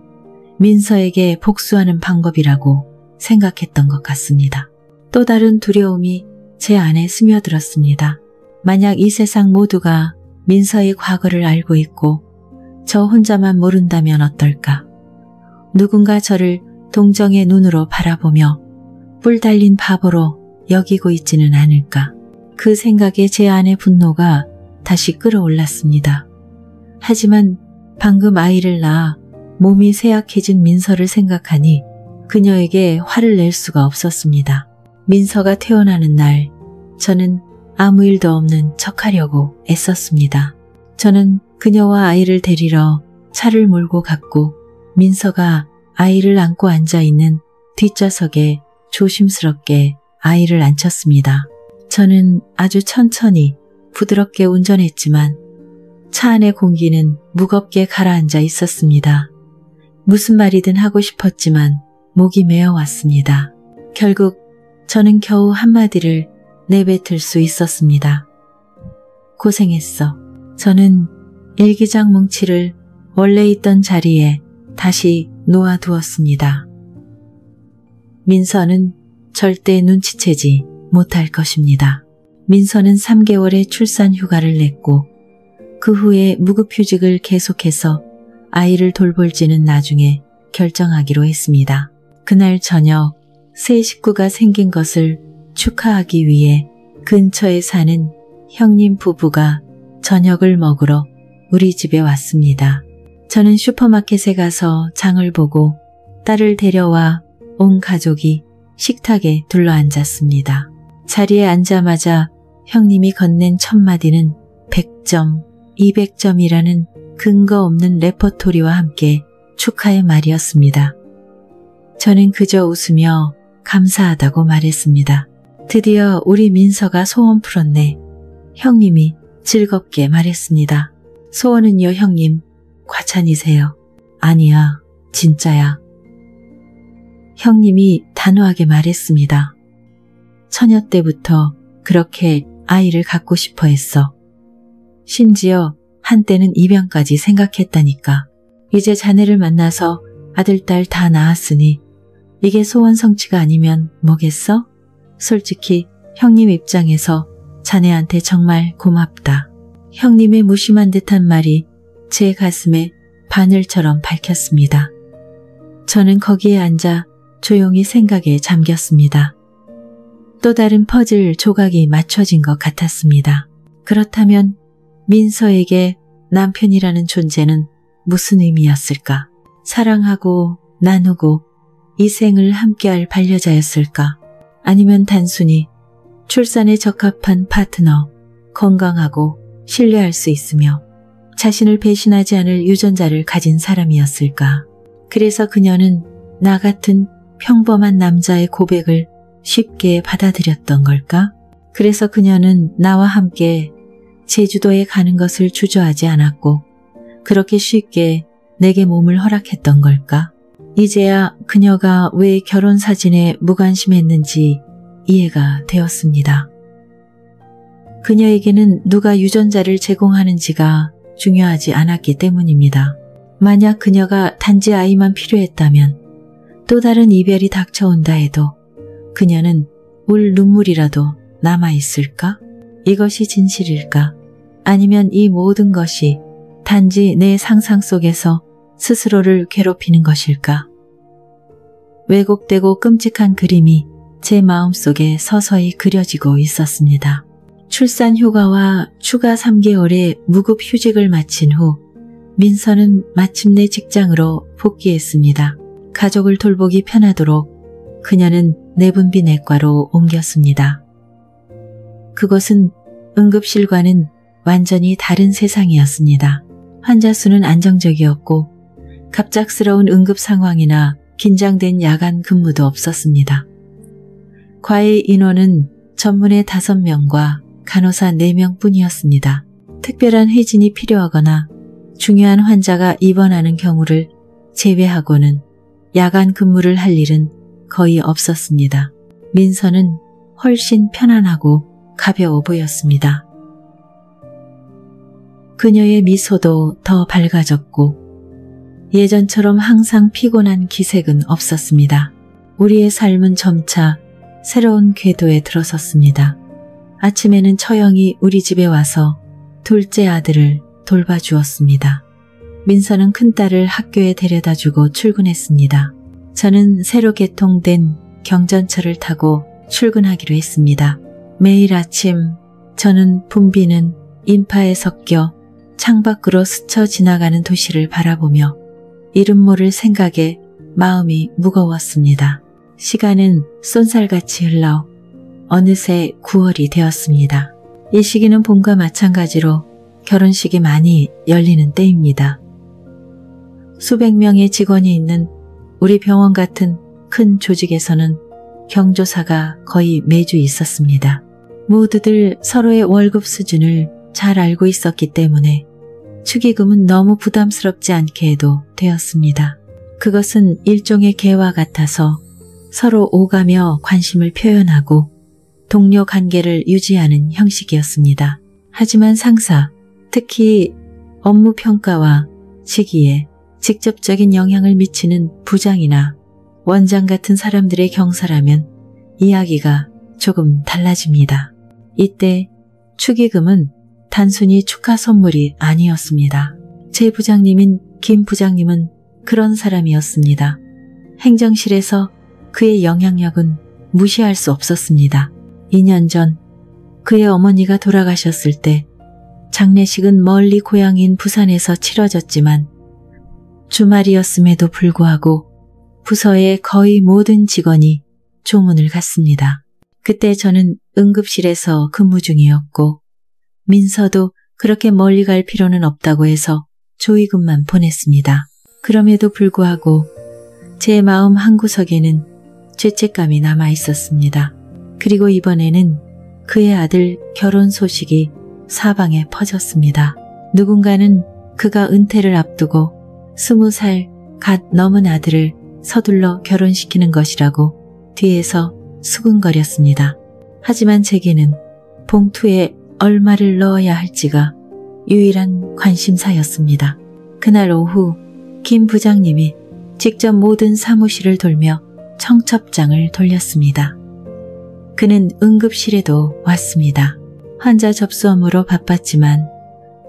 민서에게 복수하는 방법이라고 생각했던 것 같습니다. 또 다른 두려움이 제 안에 스며들었습니다. 만약 이 세상 모두가 민서의 과거를 알고 있고 저 혼자만 모른다면 어떨까? 누군가 저를 동정의 눈으로 바라보며 뿔 달린 바보로 여기고 있지는 않을까? 그 생각에 제 안의 분노가 다시 끌어올랐습니다. 하지만 방금 아이를 낳아 몸이 쇠약해진 민서를 생각하니 그녀에게 화를 낼 수가 없었습니다. 민서가 태어나는 날 저는 아무 일도 없는 척하려고 애썼습니다. 저는 그녀와 아이를 데리러 차를 몰고 갔고 민서가 아이를 안고 앉아있는 뒷좌석에 조심스럽게 아이를 앉혔습니다. 저는 아주 천천히 부드럽게 운전했지만 차 안의 공기는 무겁게 가라앉아 있었습니다. 무슨 말이든 하고 싶었지만 목이 메어왔습니다. 결국 저는 겨우 한마디를 내뱉을 수 있었습니다. 고생했어. 저는 일기장 뭉치를 원래 있던 자리에 다시 놓아두었습니다. 민서는 절대 눈치채지 못할 것입니다. 민서는 3개월의 출산 휴가를 냈고 그 후에 무급휴직을 계속해서 아이를 돌볼지는 나중에 결정하기로 했습니다. 그날 저녁 새 식구가 생긴 것을 축하하기 위해 근처에 사는 형님 부부가 저녁을 먹으러 우리 집에 왔습니다. 저는 슈퍼마켓에 가서 장을 보고 딸을 데려와 온 가족이 식탁에 둘러앉았습니다. 자리에 앉자마자 형님이 건넨 첫 마디는 100점, 200점이라는 근거 없는 레퍼토리와 함께 축하의 말이었습니다. 저는 그저 웃으며 감사하다고 말했습니다. 드디어 우리 민서가 소원 풀었네. 형님이 즐겁게 말했습니다. 소원은요, 형님? 과찬이세요. 아니야, 진짜야. 형님이 단호하게 말했습니다. 처녀 때부터 그렇게 아이를 갖고 싶어 했어. 심지어 한때는 입양까지 생각했다니까. 이제 자네를 만나서 아들, 딸 다 낳았으니 이게 소원 성취가 아니면 뭐겠어? 솔직히 형님 입장에서 자네한테 정말 고맙다. 형님의 무심한 듯한 말이 제 가슴에 바늘처럼 박혔습니다. 저는 거기에 앉아 조용히 생각에 잠겼습니다. 또 다른 퍼즐 조각이 맞춰진 것 같았습니다. 그렇다면 민서에게 남편이라는 존재는 무슨 의미였을까? 사랑하고 나누고 이 생을 함께할 반려자였을까? 아니면 단순히 출산에 적합한 파트너, 건강하고 신뢰할 수 있으며 자신을 배신하지 않을 유전자를 가진 사람이었을까? 그래서 그녀는 나 같은 평범한 남자의 고백을 쉽게 받아들였던 걸까? 그래서 그녀는 나와 함께 제주도에 가는 것을 주저하지 않았고 그렇게 쉽게 내게 몸을 허락했던 걸까? 이제야 그녀가 왜 결혼 사진에 무관심했는지 이해가 되었습니다. 그녀에게는 누가 유전자를 제공하는지가 중요하지 않았기 때문입니다. 만약 그녀가 단지 아이만 필요했다면 또 다른 이별이 닥쳐온다 해도 그녀는 울 눈물이라도 남아있을까? 이것이 진실일까? 아니면 이 모든 것이 단지 내 상상 속에서 스스로를 괴롭히는 것일까? 왜곡되고 끔찍한 그림이 제 마음속에 서서히 그려지고 있었습니다. 출산 휴가와 추가 3개월의 무급 휴직을 마친 후 민서는 마침내 직장으로 복귀했습니다. 가족을 돌보기 편하도록 그녀는 내분비 내과로 옮겼습니다. 그곳은 응급실과는 완전히 다른 세상이었습니다. 환자 수는 안정적이었고 갑작스러운 응급 상황이나 긴장된 야간 근무도 없었습니다. 과외 인원은 전문의 5명과 간호사 4명 뿐이었습니다. 특별한 회진이 필요하거나 중요한 환자가 입원하는 경우를 제외하고는 야간 근무를 할 일은 거의 없었습니다. 민서는 훨씬 편안하고 가벼워 보였습니다. 그녀의 미소도 더 밝아졌고 예전처럼 항상 피곤한 기색은 없었습니다. 우리의 삶은 점차 새로운 궤도에 들어섰습니다. 아침에는 처형이 우리 집에 와서 둘째 아들을 돌봐주었습니다. 민서는 큰딸을 학교에 데려다주고 출근했습니다. 저는 새로 개통된 경전철을 타고 출근하기로 했습니다. 매일 아침 저는 붐비는 인파에 섞여 창밖으로 스쳐 지나가는 도시를 바라보며 이름 모를 생각에 마음이 무거웠습니다. 시간은 쏜살같이 흘러 어느새 9월이 되었습니다. 이 시기는 봄과 마찬가지로 결혼식이 많이 열리는 때입니다. 수백 명의 직원이 있는 우리 병원 같은 큰 조직에서는 경조사가 거의 매주 있었습니다. 모두들 서로의 월급 수준을 잘 알고 있었기 때문에 축의금은 너무 부담스럽지 않게 해도 되었습니다. 그것은 일종의 개와 같아서 서로 오가며 관심을 표현하고 동료 관계를 유지하는 형식이었습니다. 하지만 상사, 특히 업무 평가와 시기에 직접적인 영향을 미치는 부장이나 원장 같은 사람들의 경사라면 이야기가 조금 달라집니다. 이때 축의금은 단순히 축하 선물이 아니었습니다. 제 부장님인 김 부장님은 그런 사람이었습니다. 행정실에서 그의 영향력은 무시할 수 없었습니다. 2년 전 그의 어머니가 돌아가셨을 때 장례식은 멀리 고향인 부산에서 치러졌지만 주말이었음에도 불구하고 부서의 거의 모든 직원이 조문을 갔습니다. 그때 저는 응급실에서 근무 중이었고 민서도 그렇게 멀리 갈 필요는 없다고 해서 조의금만 보냈습니다. 그럼에도 불구하고 제 마음 한구석에는 죄책감이 남아 있었습니다. 그리고 이번에는 그의 아들 결혼 소식이 사방에 퍼졌습니다. 누군가는 그가 은퇴를 앞두고 20살 갓 넘은 아들을 서둘러 결혼시키는 것이라고 뒤에서 수근거렸습니다. 하지만 제게는 봉투에 얼마를 넣어야 할지가 유일한 관심사였습니다. 그날 오후 김 부장님이 직접 모든 사무실을 돌며 청첩장을 돌렸습니다. 그는 응급실에도 왔습니다. 환자 접수 업무로 바빴지만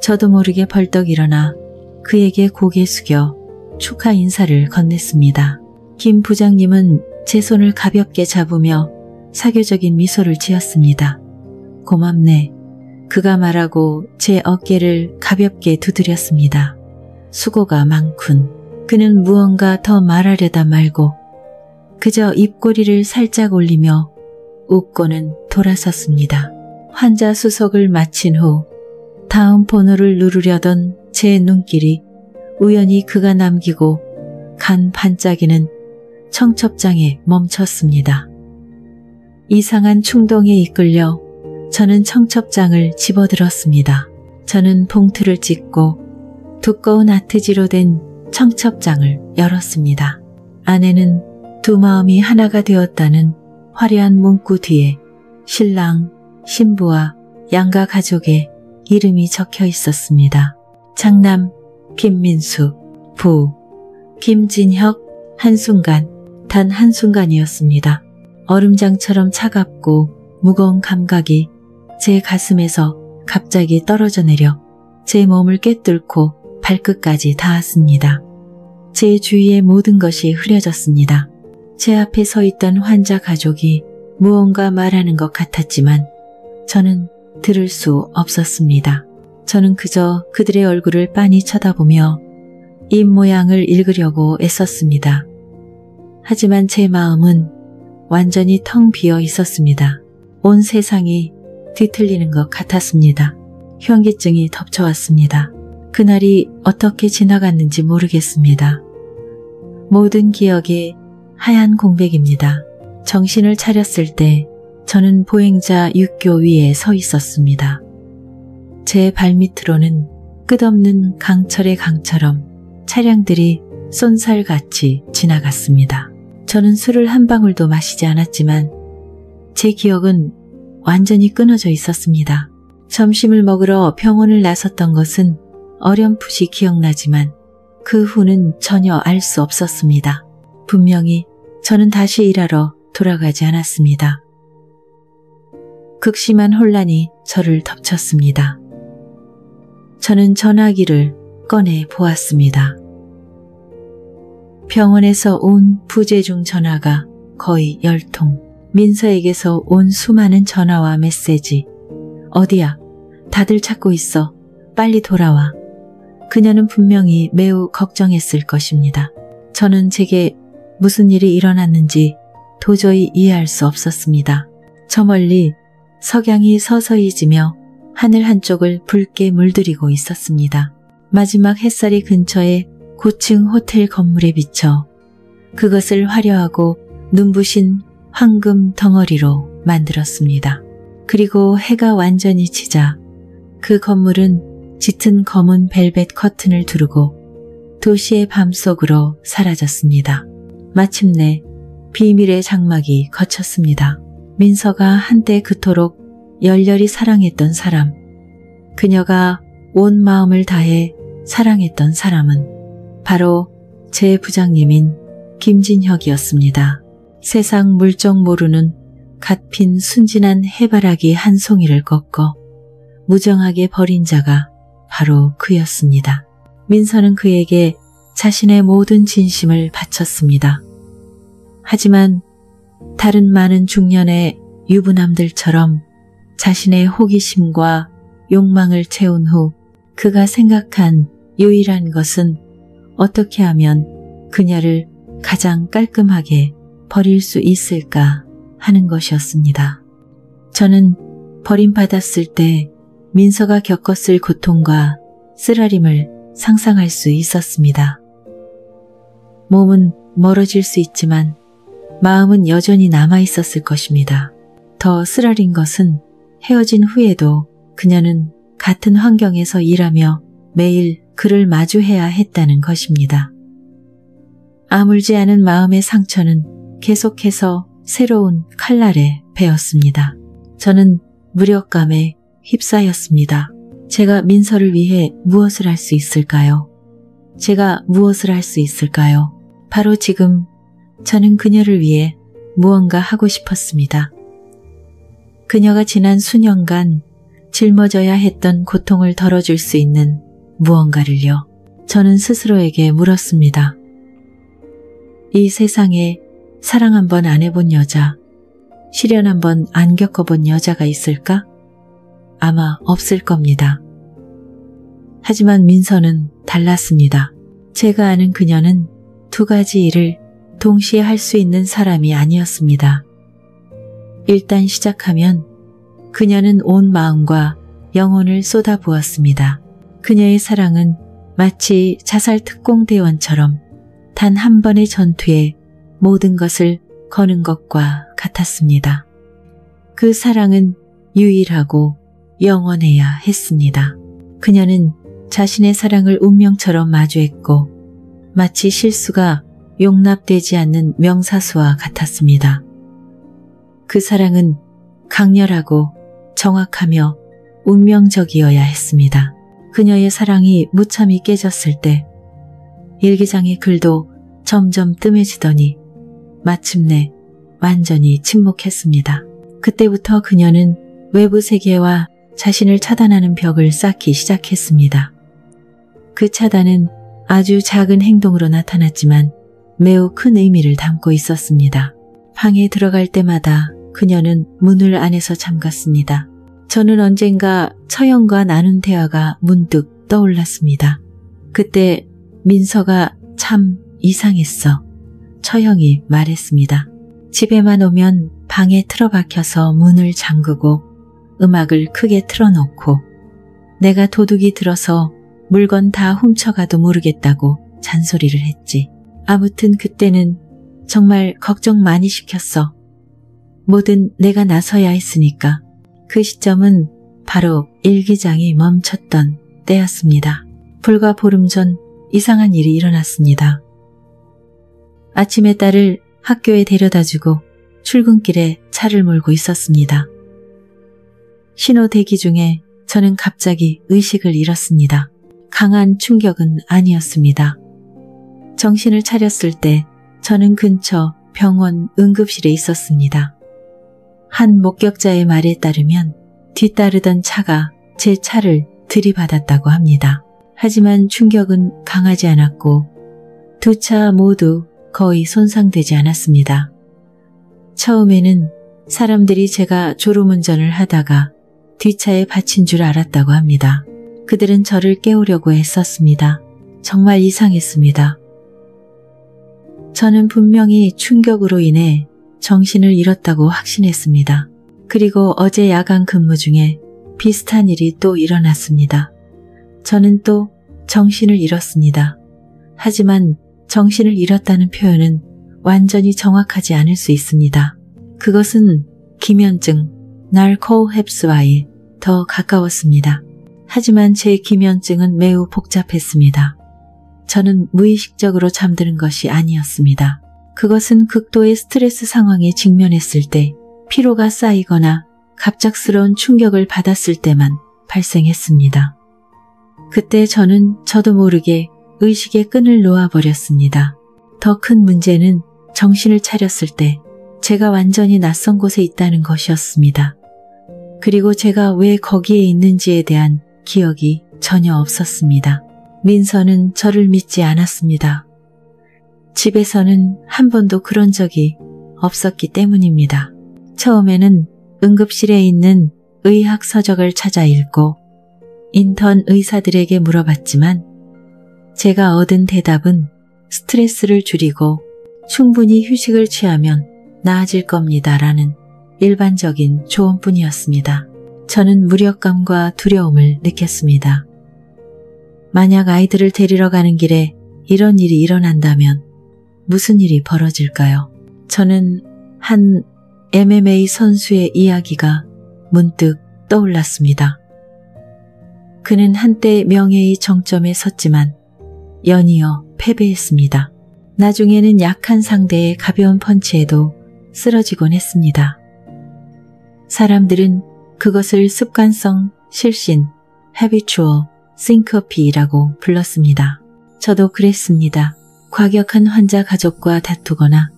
저도 모르게 벌떡 일어나 그에게 고개 숙여 축하 인사를 건넸습니다. 김 부장님은 제 손을 가볍게 잡으며 사교적인 미소를 지었습니다. 고맙네. 그가 말하고 제 어깨를 가볍게 두드렸습니다. 수고가 많군. 그는 무언가 더 말하려다 말고 그저 입꼬리를 살짝 올리며 웃고는 돌아섰습니다. 환자 수속을 마친 후 다음 번호를 누르려던 제 눈길이 우연히 그가 남기고 간 반짝이는 청첩장에 멈췄습니다. 이상한 충동에 이끌려 저는 청첩장을 집어들었습니다. 저는 봉투를 찢고 두꺼운 아트지로 된 청첩장을 열었습니다. 안에는 두 마음이 하나가 되었다는 화려한 문구 뒤에 신랑, 신부와 양가 가족의 이름이 적혀 있었습니다. 장남 김민수, 부 김진혁. 한순간, 단 한순간이었습니다. 얼음장처럼 차갑고 무거운 감각이 제 가슴에서 갑자기 떨어져 내려 제 몸을 꿰뚫고 발끝까지 닿았습니다. 제 주위의 모든 것이 흐려졌습니다. 제 앞에 서 있던 환자 가족이 무언가 말하는 것 같았지만 저는 들을 수 없었습니다. 저는 그저 그들의 얼굴을 빤히 쳐다보며 입 모양을 읽으려고 애썼습니다. 하지만 제 마음은 완전히 텅 비어 있었습니다. 온 세상이 뒤틀리는 것 같았습니다. 현기증이 덮쳐왔습니다. 그날이 어떻게 지나갔는지 모르겠습니다. 모든 기억이 하얀 공백입니다. 정신을 차렸을 때 저는 보행자 육교 위에 서 있었습니다. 제 발밑으로는 끝없는 강철의 강처럼 차량들이 쏜살같이 지나갔습니다. 저는 술을 한 방울도 마시지 않았지만 제 기억은 완전히 끊어져 있었습니다. 점심을 먹으러 병원을 나섰던 것은 어렴풋이 기억나지만 그 후는 전혀 알 수 없었습니다. 분명히 저는 다시 일하러 돌아가지 않았습니다. 극심한 혼란이 저를 덮쳤습니다. 저는 전화기를 꺼내 보았습니다. 병원에서 온 부재중 전화가 거의 10통, 민서에게서 온 수많은 전화와 메시지. 어디야? 다들 찾고 있어. 빨리 돌아와. 그녀는 분명히 매우 걱정했을 것입니다. 저는 제게 무슨 일이 일어났는지 도저히 이해할 수 없었습니다. 저 멀리 석양이 서서히 지며 하늘 한쪽을 붉게 물들이고 있었습니다. 마지막 햇살이 근처에 고층 호텔 건물에 비쳐 그것을 화려하고 눈부신 황금 덩어리로 만들었습니다. 그리고 해가 완전히 지자 그 건물은 짙은 검은 벨벳 커튼을 두르고 도시의 밤속으로 사라졌습니다. 마침내 비밀의 장막이 걷혔습니다. 민서가 한때 그토록 열렬히 사랑했던 사람, 그녀가 온 마음을 다해 사랑했던 사람은 바로 제 부장님인 김진혁이었습니다. 세상 물정 모르는 갓 핀 순진한 해바라기 한 송이를 꺾어 무정하게 버린 자가 바로 그였습니다. 민서는 그에게 자신의 모든 진심을 바쳤습니다. 하지만 다른 많은 중년의 유부남들처럼 자신의 호기심과 욕망을 채운 후 그가 생각한 유일한 것은 어떻게 하면 그녀를 가장 깔끔하게 버릴 수 있을까 하는 것이었습니다. 저는 버림받았을 때 민서가 겪었을 고통과 쓰라림을 상상할 수 있었습니다. 몸은 멀어질 수 있지만 마음은 여전히 남아있었을 것입니다. 더 쓰라린 것은 헤어진 후에도 그녀는 같은 환경에서 일하며 매일 그를 마주해야 했다는 것입니다. 아물지 않은 마음의 상처는 계속해서 새로운 칼날에 베었습니다. 저는 무력감에 휩싸였습니다. 제가 민서를 위해 무엇을 할 수 있을까요? 제가 무엇을 할 수 있을까요? 바로 지금 저는 그녀를 위해 무언가 하고 싶었습니다. 그녀가 지난 수년간 짊어져야 했던 고통을 덜어줄 수 있는 무언가를요. 저는 스스로에게 물었습니다. 이 세상에 사랑 한 번 안 해본 여자, 시련 한 번 안 겪어본 여자가 있을까? 아마 없을 겁니다. 하지만 민서는 달랐습니다. 제가 아는 그녀는 두 가지 일을 동시에 할 수 있는 사람이 아니었습니다. 일단 시작하면 그녀는 온 마음과 영혼을 쏟아부었습니다. 그녀의 사랑은 마치 자살 특공대원처럼 단 한 번의 전투에 모든 것을 거는 것과 같았습니다. 그 사랑은 유일하고 영원해야 했습니다. 그녀는 자신의 사랑을 운명처럼 마주했고 마치 실수가 용납되지 않는 명사수와 같았습니다. 그 사랑은 강렬하고 정확하며 운명적이어야 했습니다. 그녀의 사랑이 무참히 깨졌을 때 일기장의 글도 점점 뜸해지더니 마침내 완전히 침묵했습니다. 그때부터 그녀는 외부 세계와 자신을 차단하는 벽을 쌓기 시작했습니다. 그 차단은 아주 작은 행동으로 나타났지만 매우 큰 의미를 담고 있었습니다. 방에 들어갈 때마다 그녀는 문을 안에서 잠갔습니다. 저는 언젠가 처형과 나눈 대화가 문득 떠올랐습니다. 그때 민서가 참 이상했어. 처형이 말했습니다. 집에만 오면 방에 틀어박혀서 문을 잠그고 음악을 크게 틀어놓고 내가 도둑이 들어서 물건 다 훔쳐가도 모르겠다고 잔소리를 했지. 아무튼 그때는 정말 걱정 많이 시켰어. 뭐든 내가 나서야 했으니까. 그 시점은 바로 일기장이 멈췄던 때였습니다. 불과 보름 전 이상한 일이 일어났습니다. 아침에 딸을 학교에 데려다주고 출근길에 차를 몰고 있었습니다. 신호 대기 중에 저는 갑자기 의식을 잃었습니다. 강한 충격은 아니었습니다. 정신을 차렸을 때 저는 근처 병원 응급실에 있었습니다. 한 목격자의 말에 따르면 뒤따르던 차가 제 차를 들이받았다고 합니다. 하지만 충격은 강하지 않았고 두 차 모두 거의 손상되지 않았습니다. 처음에는 사람들이 제가 졸음운전을 하다가 뒷차에 받친 줄 알았다고 합니다. 그들은 저를 깨우려고 애썼습니다. 정말 이상했습니다. 저는 분명히 충격으로 인해 정신을 잃었다고 확신했습니다. 그리고 어제 야간 근무 중에 비슷한 일이 또 일어났습니다. 저는 또 정신을 잃었습니다. 하지만 정신을 잃었다는 표현은 완전히 정확하지 않을 수 있습니다. 그것은 기면증, 나르코lep스와의 더 가까웠습니다. 하지만 제 기면증은 매우 복잡했습니다. 저는 무의식적으로 잠드는 것이 아니었습니다. 그것은 극도의 스트레스 상황에 직면했을 때 피로가 쌓이거나 갑작스러운 충격을 받았을 때만 발생했습니다. 그때 저는 저도 모르게 의식의 끈을 놓아버렸습니다. 더 큰 문제는 정신을 차렸을 때 제가 완전히 낯선 곳에 있다는 것이었습니다. 그리고 제가 왜 거기에 있는지에 대한 기억이 전혀 없었습니다. 민서는 저를 믿지 않았습니다. 집에서는 한 번도 그런 적이 없었기 때문입니다. 처음에는 응급실에 있는 의학 서적을 찾아 읽고 인턴 의사들에게 물어봤지만 제가 얻은 대답은 스트레스를 줄이고 충분히 휴식을 취하면 나아질 겁니다 라는 일반적인 조언뿐이었습니다. 저는 무력감과 두려움을 느꼈습니다. 만약 아이들을 데리러 가는 길에 이런 일이 일어난다면 무슨 일이 벌어질까요? 저는 한 MMA 선수의 이야기가 문득 떠올랐습니다. 그는 한때 명예의 정점에 섰지만 연이어 패배했습니다. 나중에는 약한 상대의 가벼운 펀치에도 쓰러지곤 했습니다. 사람들은 그것을 습관성 실신, habitual syncope라고 불렀습니다. 저도 그랬습니다. 과격한 환자 가족과 다투거나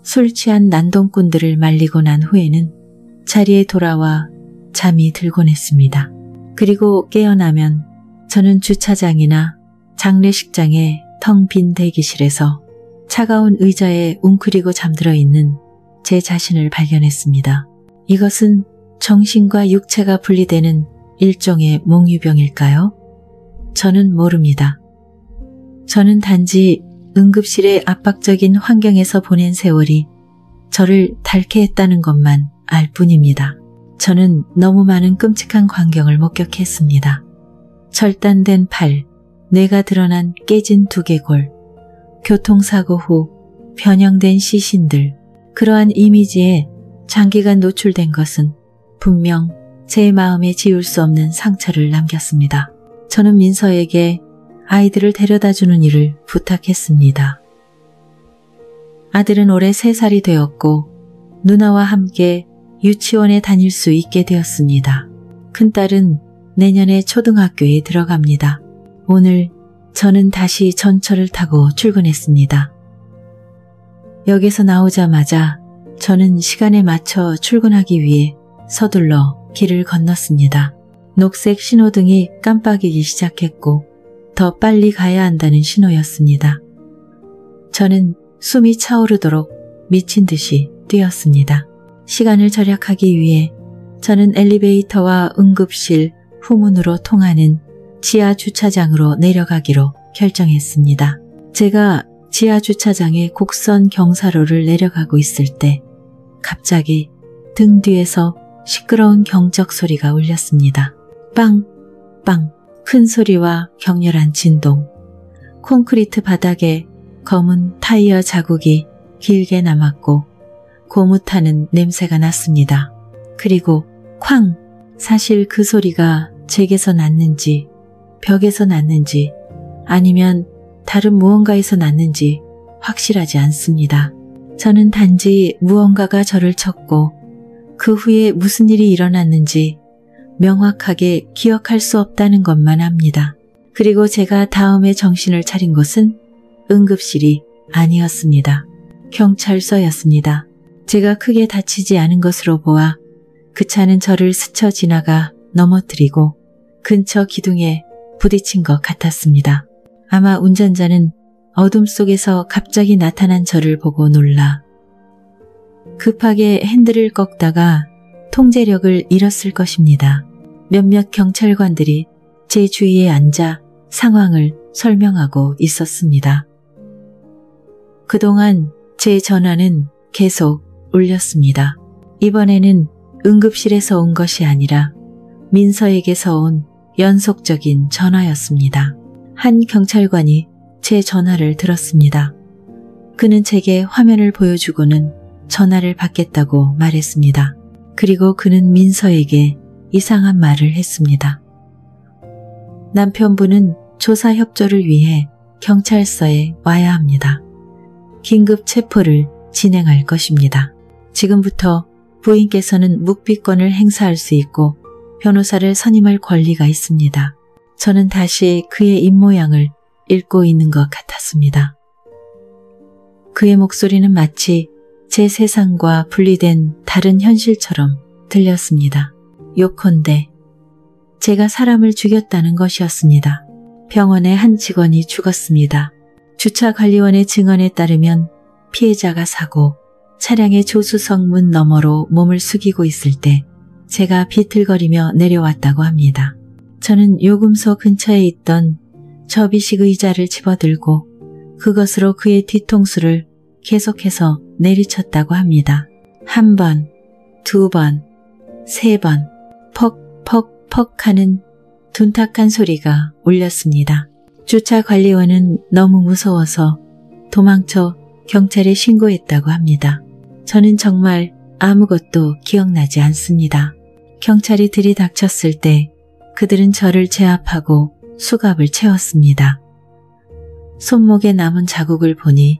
술 취한 난동꾼들을 말리고 난 후에는 자리에 돌아와 잠이 들곤 했습니다. 그리고 깨어나면 저는 주차장이나 장례식장의 텅 빈 대기실에서 차가운 의자에 웅크리고 잠들어 있는 제 자신을 발견했습니다. 이것은 정신과 육체가 분리되는 일종의 몽유병일까요? 저는 모릅니다. 저는 단지 응급실의 압박적인 환경에서 보낸 세월이 저를 닳게 했다는 것만 알 뿐입니다. 저는 너무 많은 끔찍한 광경을 목격했습니다. 절단된 팔, 뇌가 드러난 깨진 두개골, 교통사고 후 변형된 시신들, 그러한 이미지에 장기간 노출된 것은 분명 제 마음에 지울 수 없는 상처를 남겼습니다. 저는 민서에게 아이들을 데려다주는 일을 부탁했습니다. 아들은 올해 3살이 되었고 누나와 함께 유치원에 다닐 수 있게 되었습니다. 큰딸은 내년에 초등학교에 들어갑니다. 오늘 저는 다시 전철을 타고 출근했습니다. 역에서 나오자마자 저는 시간에 맞춰 출근하기 위해 서둘러 길을 건넜습니다. 녹색 신호등이 깜빡이기 시작했고 더 빨리 가야 한다는 신호였습니다. 저는 숨이 차오르도록 미친 듯이 뛰었습니다. 시간을 절약하기 위해 저는 엘리베이터와 응급실 후문으로 통하는 지하 주차장으로 내려가기로 결정했습니다. 제가 지하 주차장의 곡선 경사로를 내려가고 있을 때 갑자기 등 뒤에서 시끄러운 경적 소리가 울렸습니다. 빵! 빵! 큰 소리와 격렬한 진동. 콘크리트 바닥에 검은 타이어 자국이 길게 남았고 고무타는 냄새가 났습니다. 그리고 쾅! 사실 그 소리가 제게서 났는지 벽에서 났는지 아니면 다른 무언가에서 났는지 확실하지 않습니다. 저는 단지 무언가가 저를 쳤고 그 후에 무슨 일이 일어났는지 명확하게 기억할 수 없다는 것만 압니다. 그리고 제가 다음에 정신을 차린 곳은 응급실이 아니었습니다. 경찰서였습니다. 제가 크게 다치지 않은 것으로 보아 그 차는 저를 스쳐 지나가 넘어뜨리고 근처 기둥에 부딪힌 것 같았습니다. 아마 운전자는 어둠 속에서 갑자기 나타난 저를 보고 놀라 급하게 핸들을 꺾다가 통제력을 잃었을 것입니다. 몇몇 경찰관들이 제 주위에 앉아 상황을 설명하고 있었습니다. 그동안 제 전화는 계속 울렸습니다. 이번에는 응급실에서 온 것이 아니라 민서에게서 온 연속적인 전화였습니다. 한 경찰관이 제 전화를 들었습니다. 그는 제게 화면을 보여주고는 전화를 받겠다고 말했습니다. 그리고 그는 민서에게 이상한 말을 했습니다. 남편분은 조사 협조를 위해 경찰서에 와야 합니다. 긴급 체포를 진행할 것입니다. 지금부터 부인께서는 묵비권을 행사할 수 있고 변호사를 선임할 권리가 있습니다. 저는 다시 그의 입모양을 읽고 있는 것 같았습니다. 그의 목소리는 마치 제 세상과 분리된 다른 현실처럼 들렸습니다. 요컨대 제가 사람을 죽였다는 것이었습니다. 병원의 한 직원이 죽었습니다. 주차관리원의 증언에 따르면 피해자가 사고 차량의 조수석 문 너머로 몸을 숙이고 있을 때 제가 비틀거리며 내려왔다고 합니다. 저는 요금소 근처에 있던 접이식 의자를 집어들고 그것으로 그의 뒤통수를 계속해서 내리쳤다고 합니다. 1번, 2번, 3번, 퍽퍽퍽 하는 둔탁한 소리가 울렸습니다. 주차관리원은 너무 무서워서 도망쳐 경찰에 신고했다고 합니다. 저는 정말 아무것도 기억나지 않습니다. 경찰이 들이닥쳤을 때 그들은 저를 제압하고 수갑을 채웠습니다. 손목에 남은 자국을 보니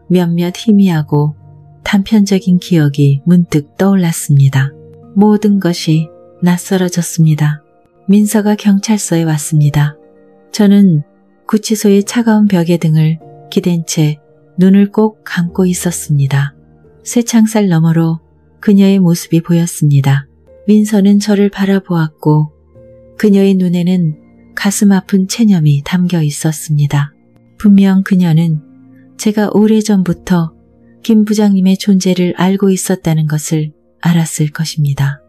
몇몇 희미하고 단편적인 기억이 문득 떠올랐습니다. 모든 것이 낯설어졌습니다. 민서가 경찰서에 왔습니다. 저는 구치소의 차가운 벽에 등을 기댄 채 눈을 꼭 감고 있었습니다. 쇠창살 너머로 그녀의 모습이 보였습니다. 민서는 저를 바라보았고 그녀의 눈에는 가슴 아픈 체념이 담겨 있었습니다. 분명 그녀는 제가 오래전부터 김 부장님의 존재를 알고 있었다는 것을 알았을 것입니다.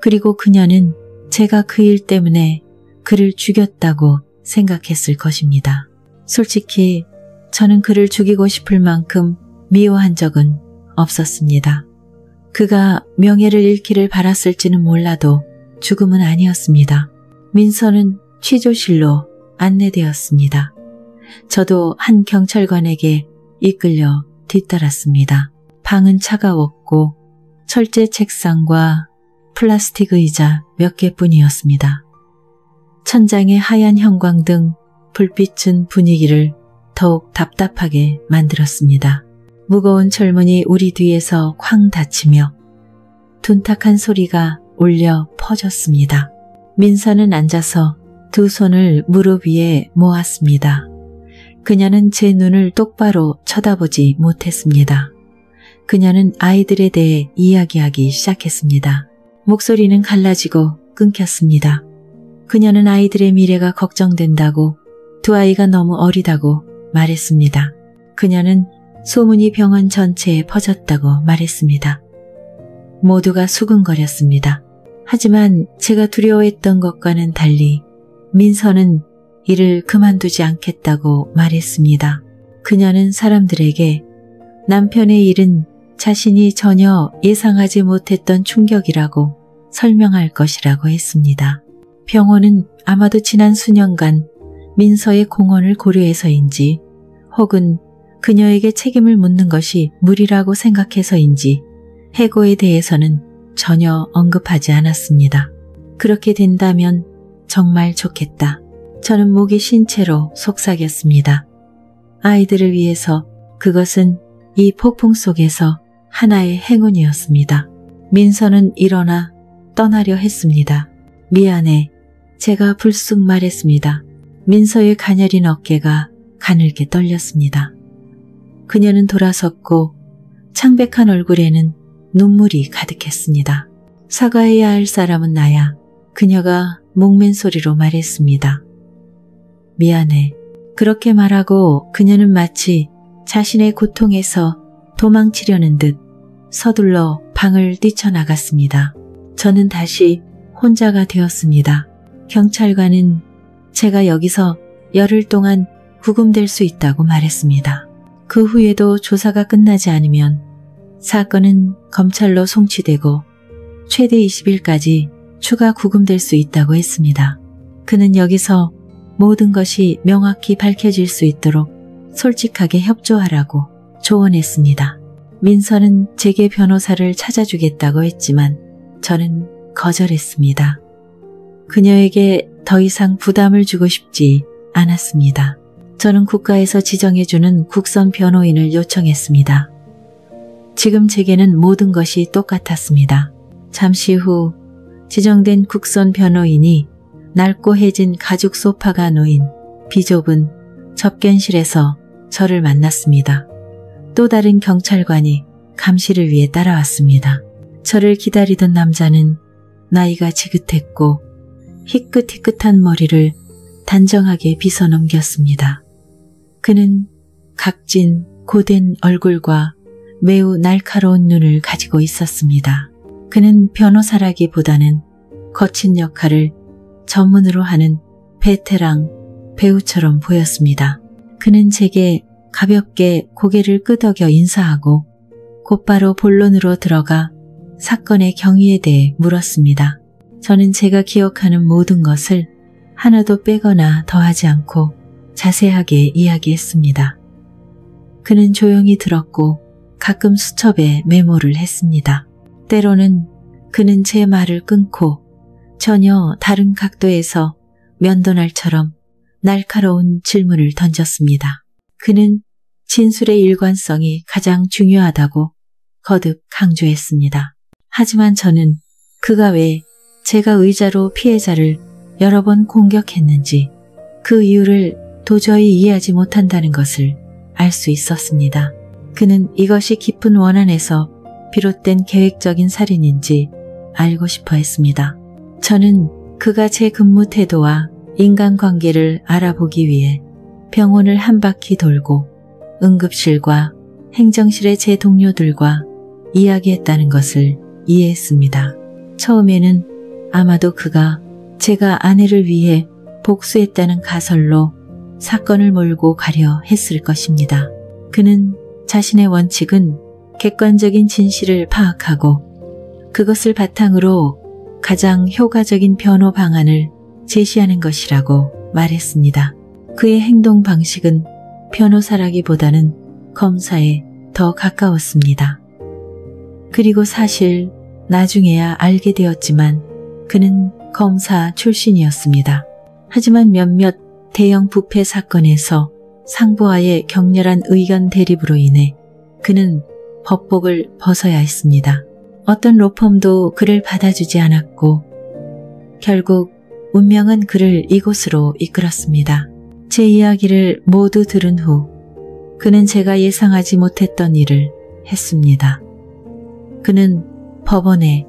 그리고 그녀는 제가 그 일 때문에 그를 죽였다고 생각했을 것입니다. 솔직히 저는 그를 죽이고 싶을 만큼 미워한 적은 없었습니다. 그가 명예를 잃기를 바랐을지는 몰라도 죽음은 아니었습니다. 민서는 취조실로 안내되었습니다. 저도 한 경찰관에게 이끌려 뒤따랐습니다. 방은 차가웠고 철제 책상과 플라스틱 의자 몇 개뿐이었습니다. 천장의 하얀 형광 등 불빛은 분위기를 더욱 답답하게 만들었습니다. 무거운 철문이 우리 뒤에서 쾅 닫히며 둔탁한 소리가 울려 퍼졌습니다. 민서는 앉아서 두 손을 무릎 위에 모았습니다. 그녀는 제 눈을 똑바로 쳐다보지 못했습니다. 그녀는 아이들에 대해 이야기하기 시작했습니다. 목소리는 갈라지고 끊겼습니다. 그녀는 아이들의 미래가 걱정된다고, 두 아이가 너무 어리다고 말했습니다. 그녀는 소문이 병원 전체에 퍼졌다고 말했습니다. 모두가 수근거렸습니다. 하지만 제가 두려워했던 것과는 달리 민서는 일을 그만두지 않겠다고 말했습니다. 그녀는 사람들에게 남편의 일은 자신이 전혀 예상하지 못했던 충격이라고 설명할 것이라고 했습니다. 병원은 아마도 지난 수년간 민서의 공헌을 고려해서인지 혹은 그녀에게 책임을 묻는 것이 무리라고 생각해서인지 해고에 대해서는 전혀 언급하지 않았습니다. 그렇게 된다면 정말 좋겠다. 저는 목이 쉰 채로 속삭였습니다. 아이들을 위해서 그것은 이 폭풍 속에서 하나의 행운이었습니다. 민서는 일어나 떠나려 했습니다. 미안해. 제가 불쑥 말했습니다. 민서의 가녀린 어깨가 가늘게 떨렸습니다. 그녀는 돌아섰고 창백한 얼굴에는 눈물이 가득했습니다. 사과해야 할 사람은 나야. 그녀가 목맨 소리로 말했습니다. 미안해. 그렇게 말하고 그녀는 마치 자신의 고통에서 도망치려는 듯 서둘러 방을 뛰쳐나갔습니다. 저는 다시 혼자가 되었습니다. 경찰관은 제가 여기서 열흘 동안 구금될 수 있다고 말했습니다. 그 후에도 조사가 끝나지 않으면 사건은 검찰로 송치되고 최대 20일까지 추가 구금될 수 있다고 했습니다. 그는 여기서 모든 것이 명확히 밝혀질 수 있도록 솔직하게 협조하라고 조언했습니다. 민서는 제게 변호사를 찾아주겠다고 했지만 저는 거절했습니다. 그녀에게 더 이상 부담을 주고 싶지 않았습니다. 저는 국가에서 지정해주는 국선 변호인을 요청했습니다. 지금 제게는 모든 것이 똑같았습니다. 잠시 후 지정된 국선 변호인이 낡고 해진 가죽 소파가 놓인 비좁은 접견실에서 저를 만났습니다. 또 다른 경찰관이 감시를 위해 따라왔습니다. 저를 기다리던 남자는 나이가 지긋했고 희끗희끗한 머리를 단정하게 빗어 넘겼습니다. 그는 각진 고된 얼굴과 매우 날카로운 눈을 가지고 있었습니다. 그는 변호사라기보다는 거친 역할을 전문으로 하는 베테랑 배우처럼 보였습니다. 그는 제게 가볍게 고개를 끄덕여 인사하고 곧바로 본론으로 들어가 사건의 경위에 대해 물었습니다. 저는 제가 기억하는 모든 것을 하나도 빼거나 더하지 않고 자세하게 이야기했습니다. 그는 조용히 들었고 가끔 수첩에 메모를 했습니다. 때로는 그는 제 말을 끊고 전혀 다른 각도에서 면도날처럼 날카로운 질문을 던졌습니다. 그는 진술의 일관성이 가장 중요하다고 거듭 강조했습니다. 하지만 저는 그가 왜 제가 의자로 피해자를 여러 번 공격했는지 그 이유를 도저히 이해하지 못한다는 것을 알 수 있었습니다. 그는 이것이 깊은 원한에서 비롯된 계획적인 살인인지 알고 싶어 했습니다. 저는 그가 제 근무 태도와 인간관계를 알아보기 위해 병원을 한 바퀴 돌고 응급실과 행정실의 제 동료들과 이야기했다는 것을 이해했습니다. 처음에는 아마도 그가 제가 아내를 위해 복수했다는 가설로 사건을 몰고 가려 했을 것입니다. 그는 자신의 원칙은 객관적인 진실을 파악하고 그것을 바탕으로 가장 효과적인 변호 방안을 제시하는 것이라고 말했습니다. 그의 행동 방식은 변호사라기보다는 검사에 더 가까웠습니다. 그리고 사실 나중에야 알게 되었지만 그는 검사 출신이었습니다. 하지만 몇몇 대형 부패 사건에서 상부와의 격렬한 의견 대립으로 인해 그는 법복을 벗어야 했습니다. 어떤 로펌도 그를 받아주지 않았고 결국 운명은 그를 이곳으로 이끌었습니다. 제 이야기를 모두 들은 후 그는 제가 예상하지 못했던 일을 했습니다. 그는 법원에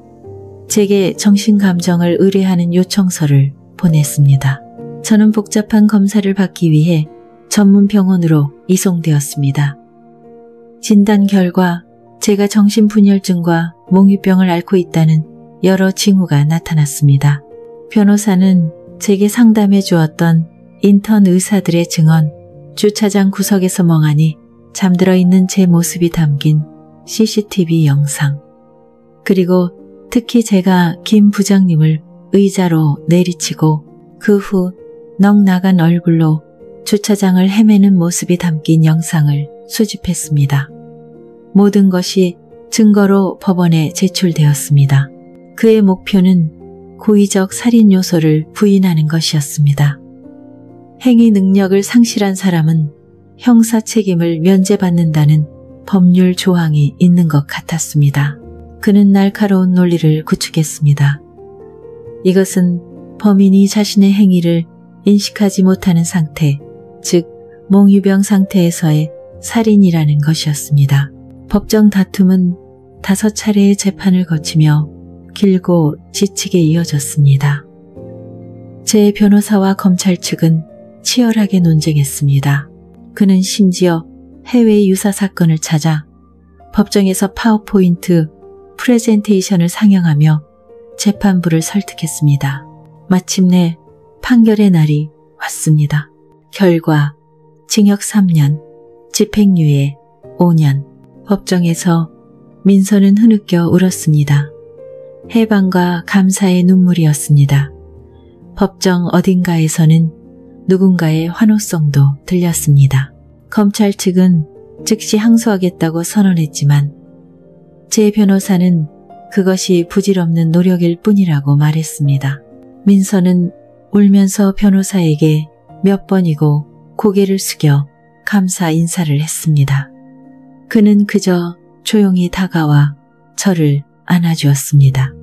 제게 정신감정을 의뢰하는 요청서를 보냈습니다. 저는 복잡한 검사를 받기 위해 전문 병원으로 이송되었습니다. 진단 결과 제가 정신분열증과 몽유병을 앓고 있다는 여러 징후가 나타났습니다. 변호사는 제게 상담해 주었던 인턴 의사들의 증언, 주차장 구석에서 멍하니 잠들어 있는 제 모습이 담긴 CCTV 영상, 그리고 특히 제가 김 부장님을 의자로 내리치고 그 후 넋 나간 얼굴로 주차장을 헤매는 모습이 담긴 영상을 수집했습니다. 모든 것이 증거로 법원에 제출되었습니다. 그의 목표는 고의적 살인 요소를 부인하는 것이었습니다. 행위 능력을 상실한 사람은 형사 책임을 면제받는다는 법률 조항이 있는 것 같았습니다. 그는 날카로운 논리를 구축했습니다. 이것은 범인이 자신의 행위를 인식하지 못하는 상태, 즉 몽유병 상태에서의 살인이라는 것이었습니다. 법정 다툼은 5차례의 재판을 거치며 길고 지치게 이어졌습니다. 제 변호사와 검찰 측은 치열하게 논쟁했습니다. 그는 심지어 해외 유사 사건을 찾아 법정에서 파워포인트 프레젠테이션을 상영하며 재판부를 설득했습니다. 마침내 판결의 날이 왔습니다. 결과 징역 3년, 집행유예 5년. 법정에서 민서는 흐느껴 울었습니다. 해방과 감사의 눈물이었습니다. 법정 어딘가에서는 누군가의 환호성도 들렸습니다. 검찰 측은 즉시 항소하겠다고 선언했지만 제 변호사는 그것이 부질없는 노력일 뿐이라고 말했습니다. 민서는 울면서 변호사에게 몇 번이고 고개를 숙여 감사 인사를 했습니다. 그는 그저 조용히 다가와 저를 안아주었습니다.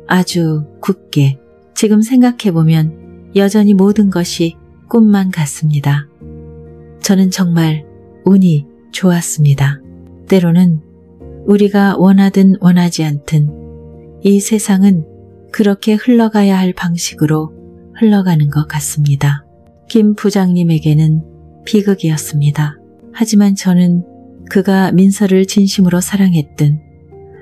아주 굳게. 지금 생각해보면 여전히 모든 것이 꿈만 같습니다. 저는 정말 운이 좋았습니다. 때로는 우리가 원하든 원하지 않든 이 세상은 그렇게 흘러가야 할 방식으로 흘러가는 것 같습니다. 김 부장님에게는 비극이었습니다. 하지만 저는 그가 민서를 진심으로 사랑했든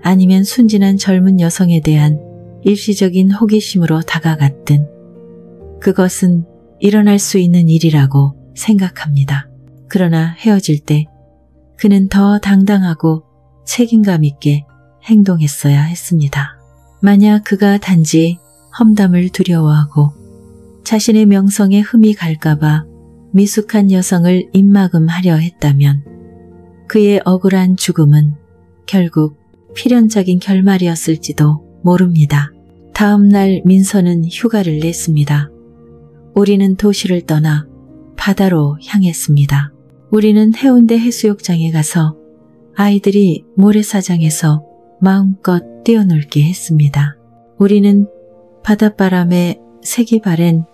아니면 순진한 젊은 여성에 대한 일시적인 호기심으로 다가갔든 그것은 일어날 수 있는 일이라고 생각합니다. 그러나 헤어질 때 그는 더 당당하고 책임감 있게 행동했어야 했습니다. 만약 그가 단지 험담을 두려워하고 자신의 명성에 흠이 갈까봐 미숙한 여성을 입막음하려 했다면 그의 억울한 죽음은 결국 필연적인 결말이었을지도 모릅니다. 다음 날 민서는 휴가를 냈습니다. 우리는 도시를 떠나 바다로 향했습니다. 우리는 해운대 해수욕장에 가서 아이들이 모래사장에서 마음껏 뛰어놀게 했습니다. 우리는 바닷바람에 색이 바랜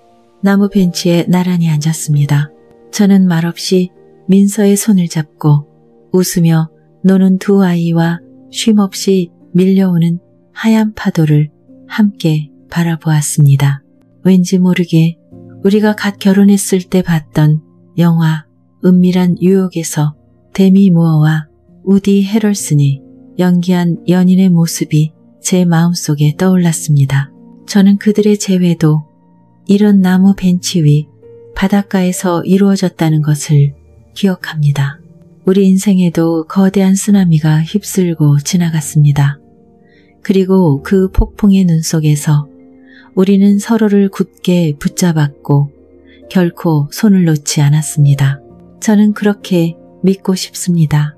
나무 벤치에 나란히 앉았습니다. 저는 말없이 민서의 손을 잡고 웃으며 노는 두 아이와 쉼없이 밀려오는 하얀 파도를 함께 바라보았습니다. 왠지 모르게 우리가 갓 결혼했을 때 봤던 영화 은밀한 유혹에서 데미 무어와 우디 헤럴슨이 연기한 연인의 모습이 제 마음속에 떠올랐습니다. 저는 그들의 재회도 이런 나무 벤치 위 바닷가에서 이루어졌다는 것을 기억합니다. 우리 인생에도 거대한 쓰나미가 휩쓸고 지나갔습니다. 그리고 그 폭풍의 눈 속에서 우리는 서로를 굳게 붙잡았고 결코 손을 놓지 않았습니다. 저는 그렇게 믿고 싶습니다.